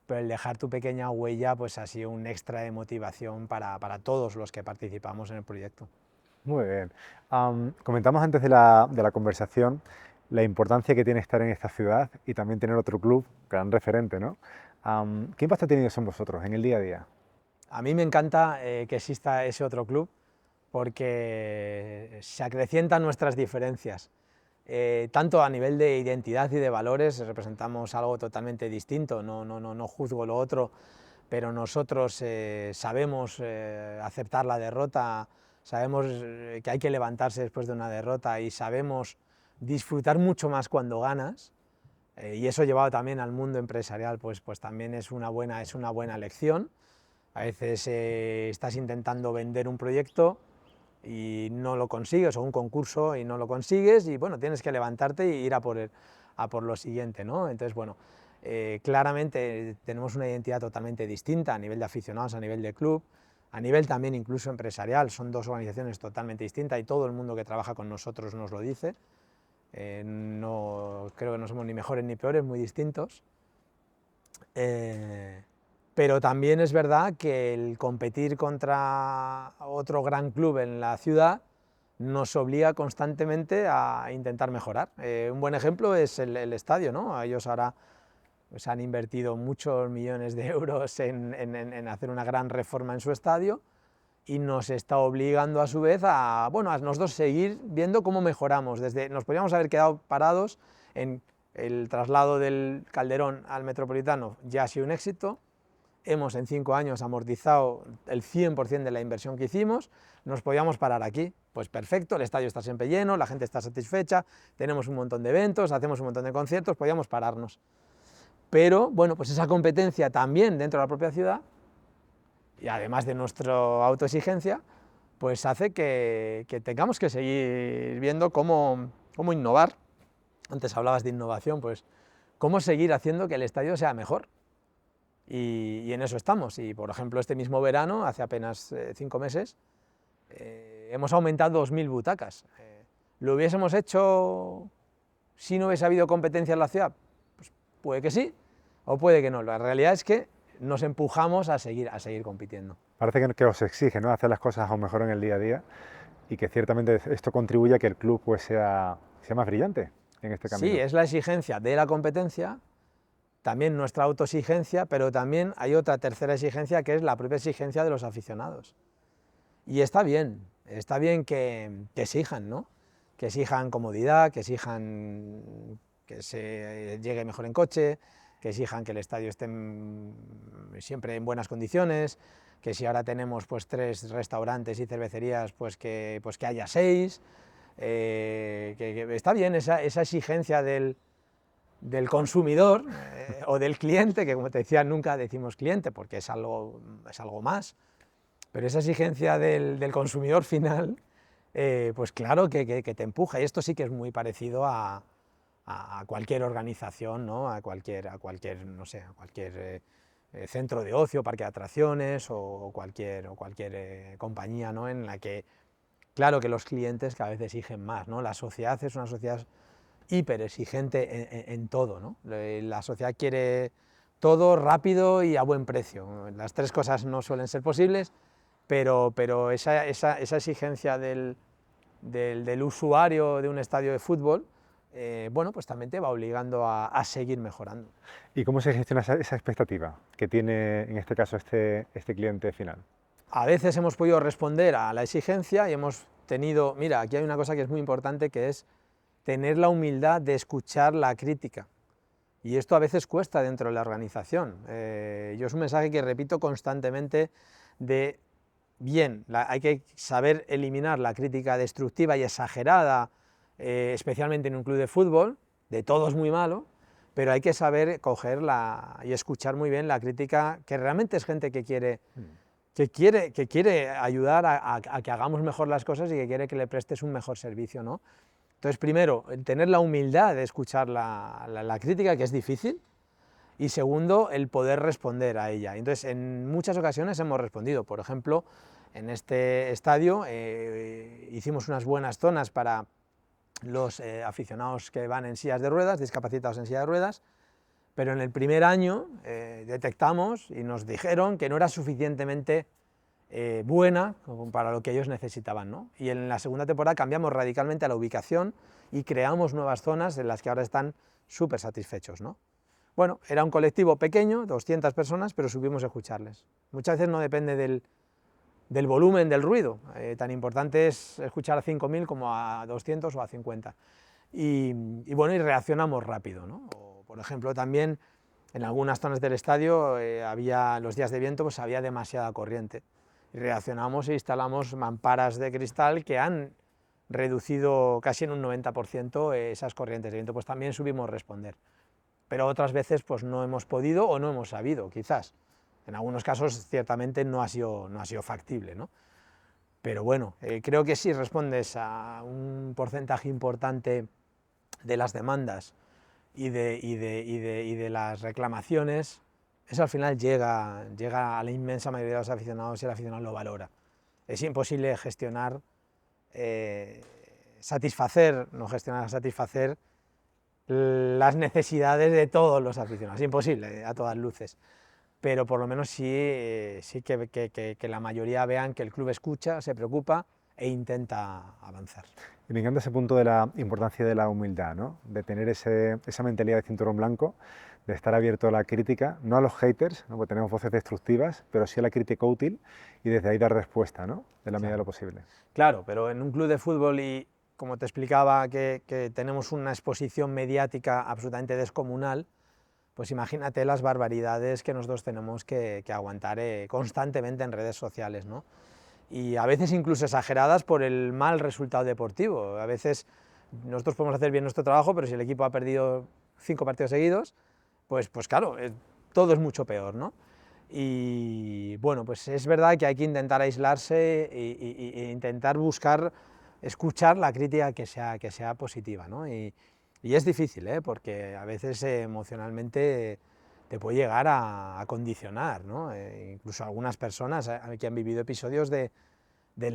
pero el dejar tu pequeña huella pues ha sido un extra de motivación para todos los que participamos en el proyecto. Muy bien. Comentamos antes de la conversación la importancia que tiene estar en esta ciudad y también tener otro club, gran referente, ¿no? ¿Qué impacto ha tenido eso en vosotros, en el día a día? A mí me encanta que exista ese otro club porque se acrecientan nuestras diferencias. Tanto a nivel de identidad y de valores representamos algo totalmente distinto, no juzgo lo otro, pero nosotros sabemos aceptar la derrota, sabemos que hay que levantarse después de una derrota y sabemos disfrutar mucho más cuando ganas, y eso llevado también al mundo empresarial, pues también es una buena lección. A veces estás intentando vender un proyecto y no lo consigues, o un concurso y no lo consigues, y bueno, tienes que levantarte e ir a por lo siguiente, ¿no? Entonces, bueno, claramente tenemos una identidad totalmente distinta a nivel de aficionados, a nivel de club, a nivel también incluso empresarial. Son dos organizaciones totalmente distintas y todo el mundo que trabaja con nosotros nos lo dice. No creo que no somos ni mejores ni peores, muy distintos. Pero también es verdad que el competir contra otro gran club en la ciudad nos obliga constantemente a intentar mejorar. Un buen ejemplo es el estadio, ¿no? Ellos ahora pues, han invertido muchos millones de euros en hacer una gran reforma en su estadio y nos está obligando a su vez a nosotros seguir viendo cómo mejoramos. Nos podríamos haber quedado parados en el traslado del Calderón al Metropolitano, ya ha sido un éxito. Hemos en 5 años amortizado el 100% de la inversión que hicimos, nos podíamos parar aquí, pues perfecto, el estadio está siempre lleno, la gente está satisfecha, tenemos un montón de eventos, hacemos un montón de conciertos, podíamos pararnos. Pero bueno, pues esa competencia también dentro de la propia ciudad, y además de nuestra autoexigencia, pues hace que tengamos que seguir viendo cómo innovar. Antes hablabas de innovación, pues cómo seguir haciendo que el estadio sea mejor. Y en eso estamos. Y por ejemplo, este mismo verano, hace apenas 5 meses, hemos aumentado 2.000 butacas. ¿Lo hubiésemos hecho si no hubiese habido competencia en la ciudad? Pues puede que sí, o puede que no. La realidad es que nos empujamos a seguir compitiendo. Parece que os exige, ¿no?, hacer las cosas aún mejor en el día a día y que ciertamente esto contribuye a que el club pues, sea más brillante en este camino. Sí, es la exigencia de la competencia, también nuestra autoexigencia, pero también hay otra tercera exigencia que es la propia exigencia de los aficionados. Y está bien que exijan, ¿no? Que exijan comodidad, que exijan que se llegue mejor en coche, que exijan que el estadio esté siempre en buenas condiciones, que si ahora tenemos pues 3 restaurantes y cervecerías, pues que haya 6, que está bien esa exigencia del del consumidor o del cliente, que como te decía nunca decimos cliente porque es algo más, pero esa exigencia del consumidor final, pues claro que te empuja, y esto sí que es muy parecido a cualquier organización, ¿no? a cualquier no sé, a cualquier centro de ocio, parque de atracciones o cualquier compañía, ¿no? En la que, claro que los clientes cada vez exigen más, ¿no? La sociedad es una sociedad hiper exigente en todo, ¿no? La sociedad quiere todo rápido y a buen precio. Las tres cosas no suelen ser posibles, pero esa exigencia del usuario de un estadio de fútbol, bueno, pues también te va obligando a seguir mejorando. ¿Y cómo se gestiona esa expectativa que tiene en este caso este cliente final? A veces hemos podido responder a la exigencia y hemos tenido, mira, aquí hay una cosa que es muy importante, que es tener la humildad de escuchar la crítica. Y esto a veces cuesta dentro de la organización. Yo es un mensaje que repito constantemente de, bien, hay que saber eliminar la crítica destructiva y exagerada, especialmente en un club de fútbol, de todo es muy malo, pero hay que saber coger y escuchar muy bien la crítica, que realmente es gente que quiere ayudar a que hagamos mejor las cosas y que quiere que le prestes un mejor servicio, ¿no? Entonces, primero, tener la humildad de escuchar la crítica, que es difícil, y segundo, el poder responder a ella. Entonces, en muchas ocasiones hemos respondido. Por ejemplo, en este estadio hicimos unas buenas zonas para los aficionados que van en sillas de ruedas, discapacitados en silla de ruedas, pero en el primer año detectamos y nos dijeron que no era suficientemente buena para lo que ellos necesitaban, ¿no? Y en la segunda temporada cambiamos radicalmente la ubicación y creamos nuevas zonas en las que ahora están súper satisfechos, ¿no? Bueno, era un colectivo pequeño, 200 personas, pero supimos escucharles. Muchas veces no depende del volumen del ruido, tan importante es escuchar a 5.000 como a 200 o a 50. Y bueno, y reaccionamos rápido, ¿no? O, por ejemplo, también en algunas zonas del estadio los días de viento, pues había demasiada corriente. Y reaccionamos e instalamos mamparas de cristal que han reducido casi en un 90% esas corrientes de viento, pues también supimos responder. Pero otras veces pues no hemos podido o no hemos sabido, quizás. En algunos casos ciertamente no ha sido factible, ¿no? Pero bueno, creo que si respondes a un porcentaje importante de las demandas y de las reclamaciones, eso al final llega a la inmensa mayoría de los aficionados y el aficionado lo valora. Es imposible satisfacer las necesidades de todos los aficionados, es imposible a todas luces, pero por lo menos sí que la mayoría vean que el club escucha, se preocupa e intenta avanzar. Y me encanta ese punto de la importancia de la humildad, ¿no? De tener esa mentalidad de cinturón blanco, de estar abierto a la crítica, no a los haters, ¿no? Porque tenemos voces destructivas, pero sí a la crítica útil y desde ahí dar respuesta, ¿no? De la medida de lo posible. Claro, pero en un club de fútbol y, como te explicaba, que tenemos una exposición mediática absolutamente descomunal, pues imagínate las barbaridades que nosotros tenemos que aguantar constantemente en redes sociales, ¿no? Y a veces incluso exageradas por el mal resultado deportivo. A veces nosotros podemos hacer bien nuestro trabajo, pero si el equipo ha perdido 5 partidos seguidos, pues claro, todo es mucho peor, ¿no? Y bueno, pues es verdad que hay que intentar aislarse e intentar escuchar la crítica que sea positiva, ¿no? Y es difícil, porque a veces emocionalmente te puede llegar a condicionar, ¿no? Incluso algunas personas que han vivido episodios del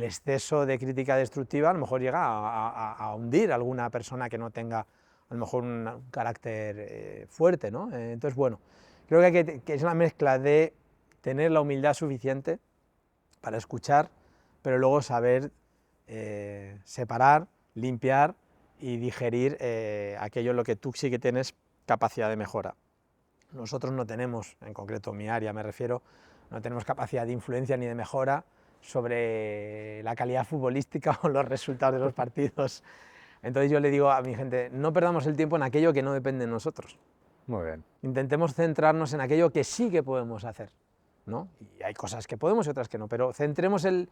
exceso de crítica destructiva, a lo mejor llega a hundir a alguna persona que no tenga a lo mejor un carácter fuerte, ¿no? Entonces, bueno, creo que es una mezcla de tener la humildad suficiente para escuchar, pero luego saber separar, limpiar y digerir aquello en lo que tú sí que tienes capacidad de mejora. Nosotros no tenemos, en concreto mi área me refiero, no tenemos capacidad de influencia ni de mejora sobre la calidad futbolística o los resultados de los partidos. Entonces yo le digo a mi gente, no perdamos el tiempo en aquello que no depende de nosotros. Muy bien. Intentemos centrarnos en aquello que sí que podemos hacer, ¿no? Y hay cosas que podemos y otras que no, pero centremos el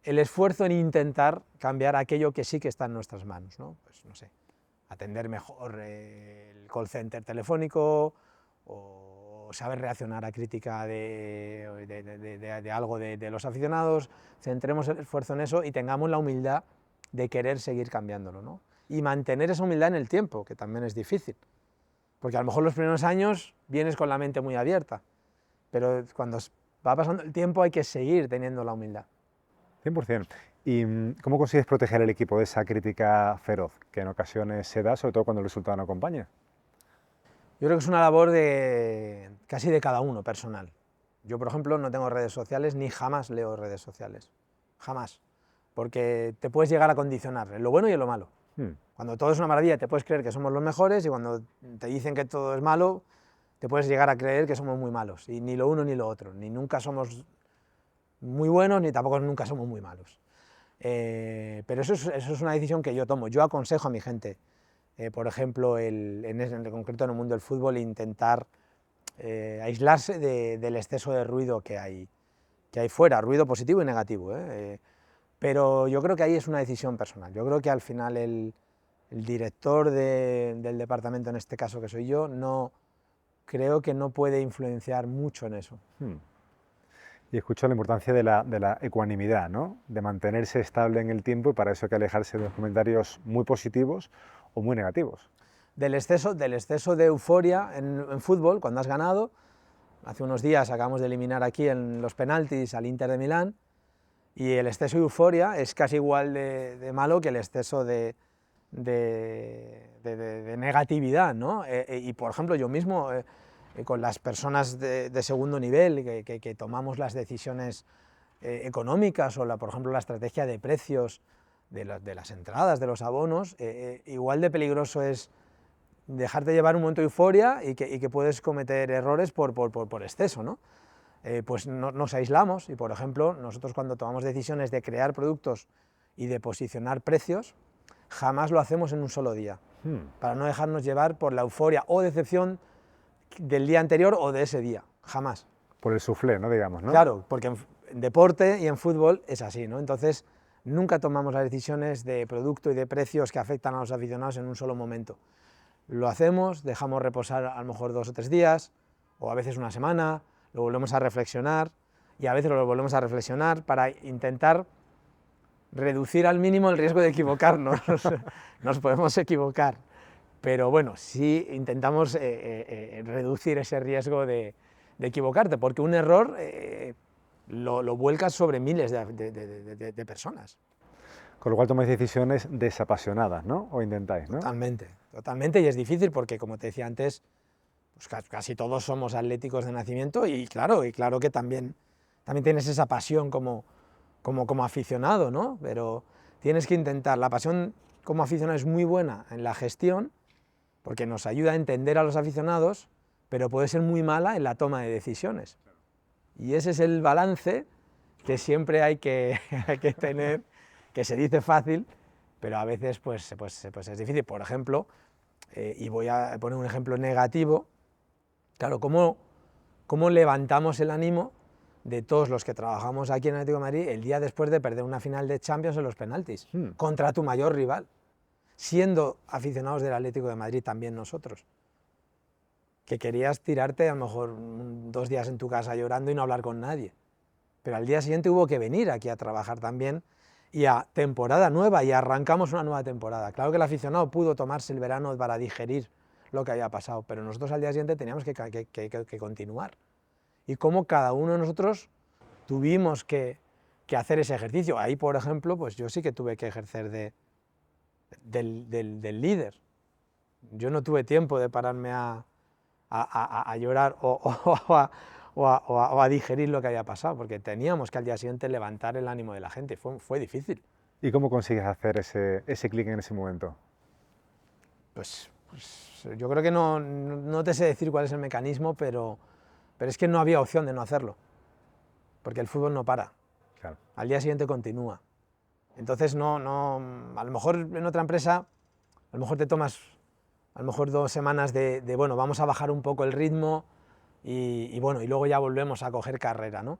esfuerzo en intentar cambiar aquello que sí que está en nuestras manos, ¿no? Pues no sé, atender mejor el call center telefónico, o saber reaccionar a crítica de algo de los aficionados. Centremos el esfuerzo en eso y tengamos la humildad de querer seguir cambiándolo, ¿no? Y mantener esa humildad en el tiempo, que también es difícil, porque a lo mejor los primeros años vienes con la mente muy abierta, pero cuando va pasando el tiempo hay que seguir teniendo la humildad. 100%. ¿Y cómo consigues proteger al equipo de esa crítica feroz que en ocasiones se da, sobre todo cuando el resultado no acompaña? Yo creo que es una labor casi de cada uno, personal. Yo, por ejemplo, no tengo redes sociales ni jamás leo redes sociales, jamás, porque te puedes llegar a condicionar en lo bueno y en lo malo. Cuando todo es una maravilla te puedes creer que somos los mejores, y cuando te dicen que todo es malo te puedes llegar a creer que somos muy malos, y ni lo uno ni lo otro, ni nunca somos muy buenos ni tampoco nunca somos muy malos. Pero eso es una decisión que yo tomo. Yo aconsejo a mi gente, por ejemplo, en concreto en el mundo del fútbol, intentar aislarse del exceso de ruido que hay fuera, ruido positivo y negativo, pero yo creo que ahí es una decisión personal. Yo creo que al final el director del departamento, en este caso que soy yo, creo que no puede influenciar mucho en eso. Y escucho la importancia de la ecuanimidad, ¿no? De mantenerse estable en el tiempo, y para eso hay que alejarse de los comentarios muy positivos o muy negativos. Del exceso de euforia en fútbol, cuando has ganado. Hace unos días acabamos de eliminar aquí en los penaltis al Inter de Milán, y el exceso de euforia es casi igual de malo que el exceso de negatividad, ¿no? Y por ejemplo, yo mismo, con las personas de segundo nivel, que tomamos las decisiones económicas, o por ejemplo la estrategia de precios de las entradas, de los abonos, igual de peligroso es dejarte llevar un momento de euforia y que puedes cometer errores por exceso, ¿no? Pues nos aislamos, y por ejemplo nosotros cuando tomamos decisiones de crear productos y de posicionar precios, jamás lo hacemos en un solo día, para no dejarnos llevar por la euforia o decepción del día anterior o de ese día, jamás. Por el suflé, ¿no? Digamos, ¿no? Claro, porque en deporte y en fútbol es así, ¿no? Entonces nunca tomamos las decisiones de producto y de precios que afectan a los aficionados en un solo momento. Lo hacemos, dejamos reposar a lo mejor 2 o 3 días, o a veces una semana, lo volvemos a reflexionar, y a veces lo volvemos a reflexionar para intentar reducir al mínimo el riesgo de equivocarnos. Nos podemos equivocar, pero bueno, sí intentamos reducir ese riesgo de equivocarte, porque un error lo vuelcas sobre miles de personas. Con lo cual tomáis decisiones desapasionadas, ¿no? O intentáis, ¿no? Totalmente, totalmente, y es difícil porque, como te decía antes, pues casi todos somos atléticos de nacimiento, y claro que también tienes esa pasión como aficionado, ¿no? Pero tienes que intentar. La pasión como aficionado es muy buena en la gestión, porque nos ayuda a entender a los aficionados, pero puede ser muy mala en la toma de decisiones. Y ese es el balance que siempre hay que tener, que se dice fácil, pero a veces pues es difícil. Por ejemplo, y voy a poner un ejemplo negativo, claro, ¿cómo levantamos el ánimo de todos los que trabajamos aquí en el Atlético de Madrid el día después de perder una final de Champions en los penaltis, contra tu mayor rival, siendo aficionados del Atlético de Madrid también nosotros? Que querías tirarte a lo mejor 2 días en tu casa llorando y no hablar con nadie, pero al día siguiente hubo que venir aquí a trabajar también, y a temporada nueva, y arrancamos una nueva temporada. Claro que el aficionado pudo tomarse el verano para digerir lo que había pasado, pero nosotros al día siguiente teníamos que continuar. Y cómo cada uno de nosotros tuvimos que hacer ese ejercicio. Ahí, por ejemplo, pues yo sí que tuve que ejercer del líder. Yo no tuve tiempo de pararme a llorar o a digerir lo que había pasado, porque teníamos que al día siguiente levantar el ánimo de la gente. Fue difícil. ¿Y cómo consigues hacer ese clic en ese momento? Pues yo creo que no te sé decir cuál es el mecanismo, pero es que no había opción de no hacerlo, porque el fútbol no para. Claro. Al día siguiente continúa. Entonces a lo mejor en otra empresa, a lo mejor te tomas 2 semanas de bueno, vamos a bajar un poco el ritmo, y luego ya volvemos a coger carrera, ¿no?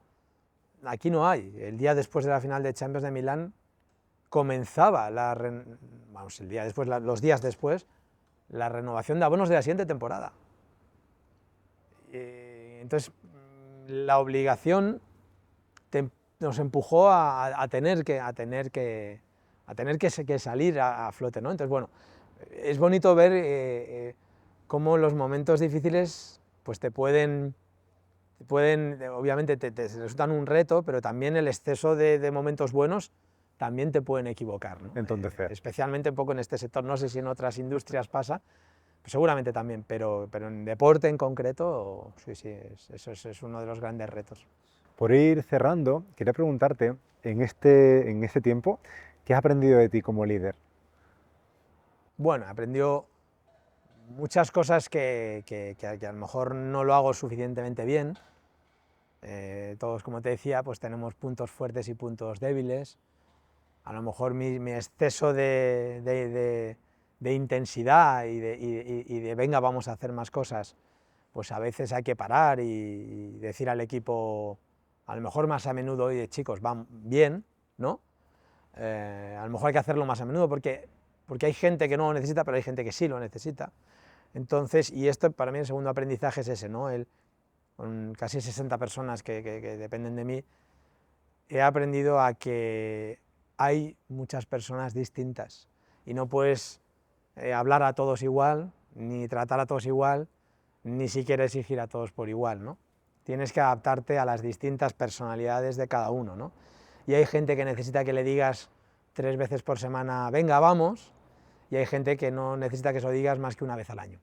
Aquí no hay. El día después de la final de Champions de Milán comenzaba los días después la renovación de abonos de la siguiente temporada. Entonces, la obligación nos empujó a tener que salir a flote, ¿no? Entonces, bueno, es bonito ver cómo los momentos difíciles pues obviamente te resultan un reto, pero también el exceso de momentos buenos también te pueden equivocar, ¿no? Entonces, Especialmente un poco en este sector, no sé si en otras industrias pasa, pues seguramente también, pero en deporte en concreto, sí, eso es uno de los grandes retos. por ir cerrando, quería preguntarte, en este tiempo, ¿qué has aprendido de ti como líder? Bueno, aprendió muchas cosas que a lo mejor no lo hago suficientemente bien. Todos, como te decía, pues tenemos puntos fuertes y puntos débiles. A lo mejor mi exceso de intensidad y de venga, vamos a hacer más cosas, pues a veces hay que parar y decir al equipo, a lo mejor más a menudo, oye chicos, van bien, ¿no? A lo mejor hay que hacerlo más a menudo porque hay gente que no lo necesita, pero hay gente que sí lo necesita. Entonces, y esto para mí el segundo aprendizaje es ese, ¿no? Con casi 60 personas que dependen de mí, he aprendido a que hay muchas personas distintas y no puedes hablar a todos igual, ni tratar a todos igual, ni siquiera exigir a todos por igual, ¿no? Tienes que adaptarte a las distintas personalidades de cada uno, ¿no? Y hay gente que necesita que le digas 3 veces por semana, venga, vamos, y hay gente que no necesita que se lo digas más que una vez al año.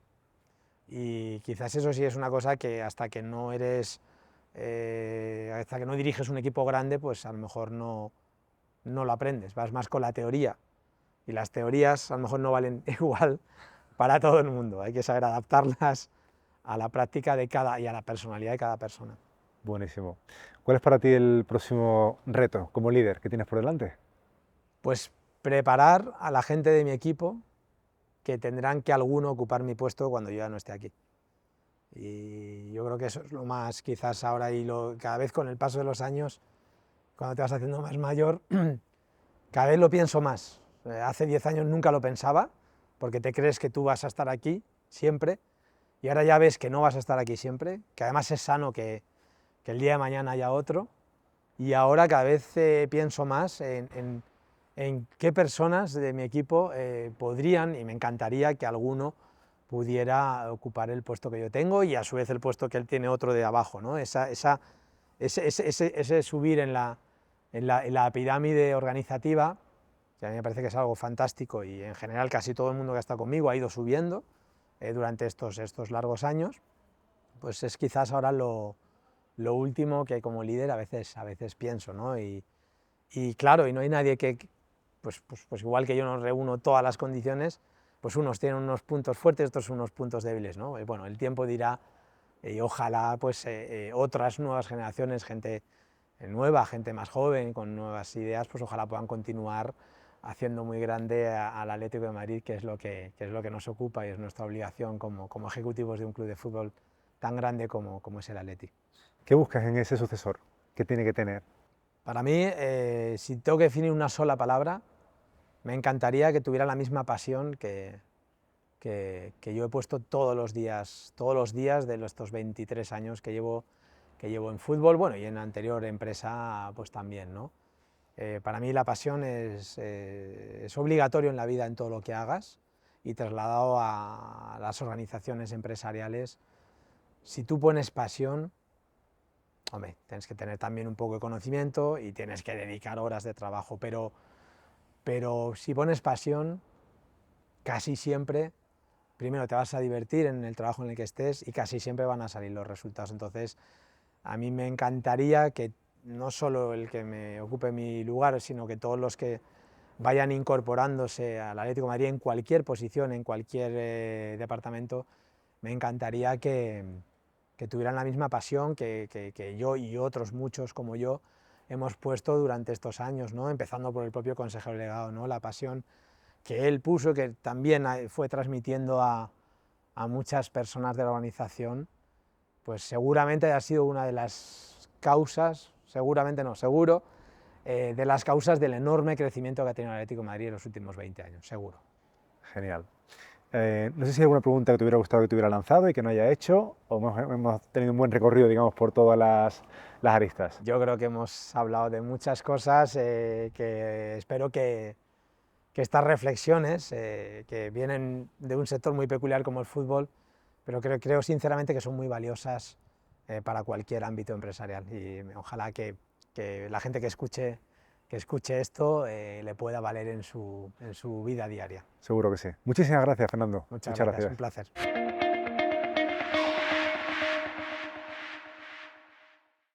Y quizás eso sí es una cosa que hasta que no diriges un equipo grande, pues a lo mejor no lo aprendes, vas más con la teoría. Y las teorías a lo mejor no valen igual para todo el mundo, hay que saber adaptarlas a la práctica y a la personalidad de cada persona. Buenísimo. ¿Cuál es para ti el próximo reto como líder que tienes por delante? Pues preparar a la gente de mi equipo que tendrán que alguno ocupar mi puesto cuando yo ya no esté aquí. Y yo creo que eso es lo más, quizás ahora cada vez con el paso de los años, cuando te vas haciendo más mayor, cada vez lo pienso más. Hace 10 años nunca lo pensaba, porque te crees que tú vas a estar aquí siempre, y ahora ya ves que no vas a estar aquí siempre, que además es sano que el día de mañana haya otro, y ahora cada vez pienso más en qué personas de mi equipo podrían, y me encantaría que alguno pudiera ocupar el puesto que yo tengo y a su vez el puesto que él tiene otro de abajo, ¿no? Ese subir en la pirámide organizativa, que a mí me parece que es algo fantástico y en general casi todo el mundo que está conmigo ha ido subiendo durante estos largos años, pues es quizás ahora lo último que como líder a veces pienso, ¿no? Y claro, y no hay nadie que, pues igual que yo no reúno todas las condiciones, pues unos tienen unos puntos fuertes, otros unos puntos débiles, ¿no? Y bueno, el tiempo dirá, y ojalá pues otras nuevas generaciones, gente nueva, gente más joven, con nuevas ideas, pues ojalá puedan continuar haciendo muy grande al Atlético de Madrid, que es lo que nos ocupa y es nuestra obligación como ejecutivos de un club de fútbol tan grande como es el Atleti. ¿Qué buscas en ese sucesor? ¿Qué tiene que tener? Para mí, si tengo que definir una sola palabra, me encantaría que tuviera la misma pasión que yo he puesto todos los días de estos 23 años que llevo en fútbol, bueno, y en la anterior empresa pues también, ¿no? Para mí la pasión es obligatorio en la vida en todo lo que hagas y trasladado a las organizaciones empresariales. Si tú pones pasión, hombre, tienes que tener también un poco de conocimiento y tienes que dedicar horas de trabajo, pero si pones pasión, casi siempre, primero te vas a divertir en el trabajo en el que estés y casi siempre van a salir los resultados. Entonces, a mí me encantaría que no solo el que me ocupe mi lugar, sino que todos los que vayan incorporándose al Atlético de Madrid en cualquier posición, en cualquier departamento, me encantaría que tuvieran la misma pasión que yo y otros muchos como yo hemos puesto durante estos años, ¿no? Empezando por el propio consejero delegado, ¿no? La pasión que él puso, que también fue transmitiendo a muchas personas de la organización, pues seguramente ha sido una de las causas, seguramente no, seguro, de las causas del enorme crecimiento que ha tenido el Atlético de Madrid en los últimos 20 años, seguro. Genial. No sé si hay alguna pregunta que te hubiera gustado que te hubiera lanzado y que no haya hecho, o hemos tenido un buen recorrido, digamos, por todas las aristas. Yo creo que hemos hablado de muchas cosas que espero que estas reflexiones, que vienen de un sector muy peculiar como el fútbol, pero creo sinceramente que son muy valiosas para cualquier ámbito empresarial, y ojalá que la gente que escuche esto le pueda valer en su vida diaria. Seguro que sí. Muchísimas gracias, Fernando. Muchas gracias, un placer.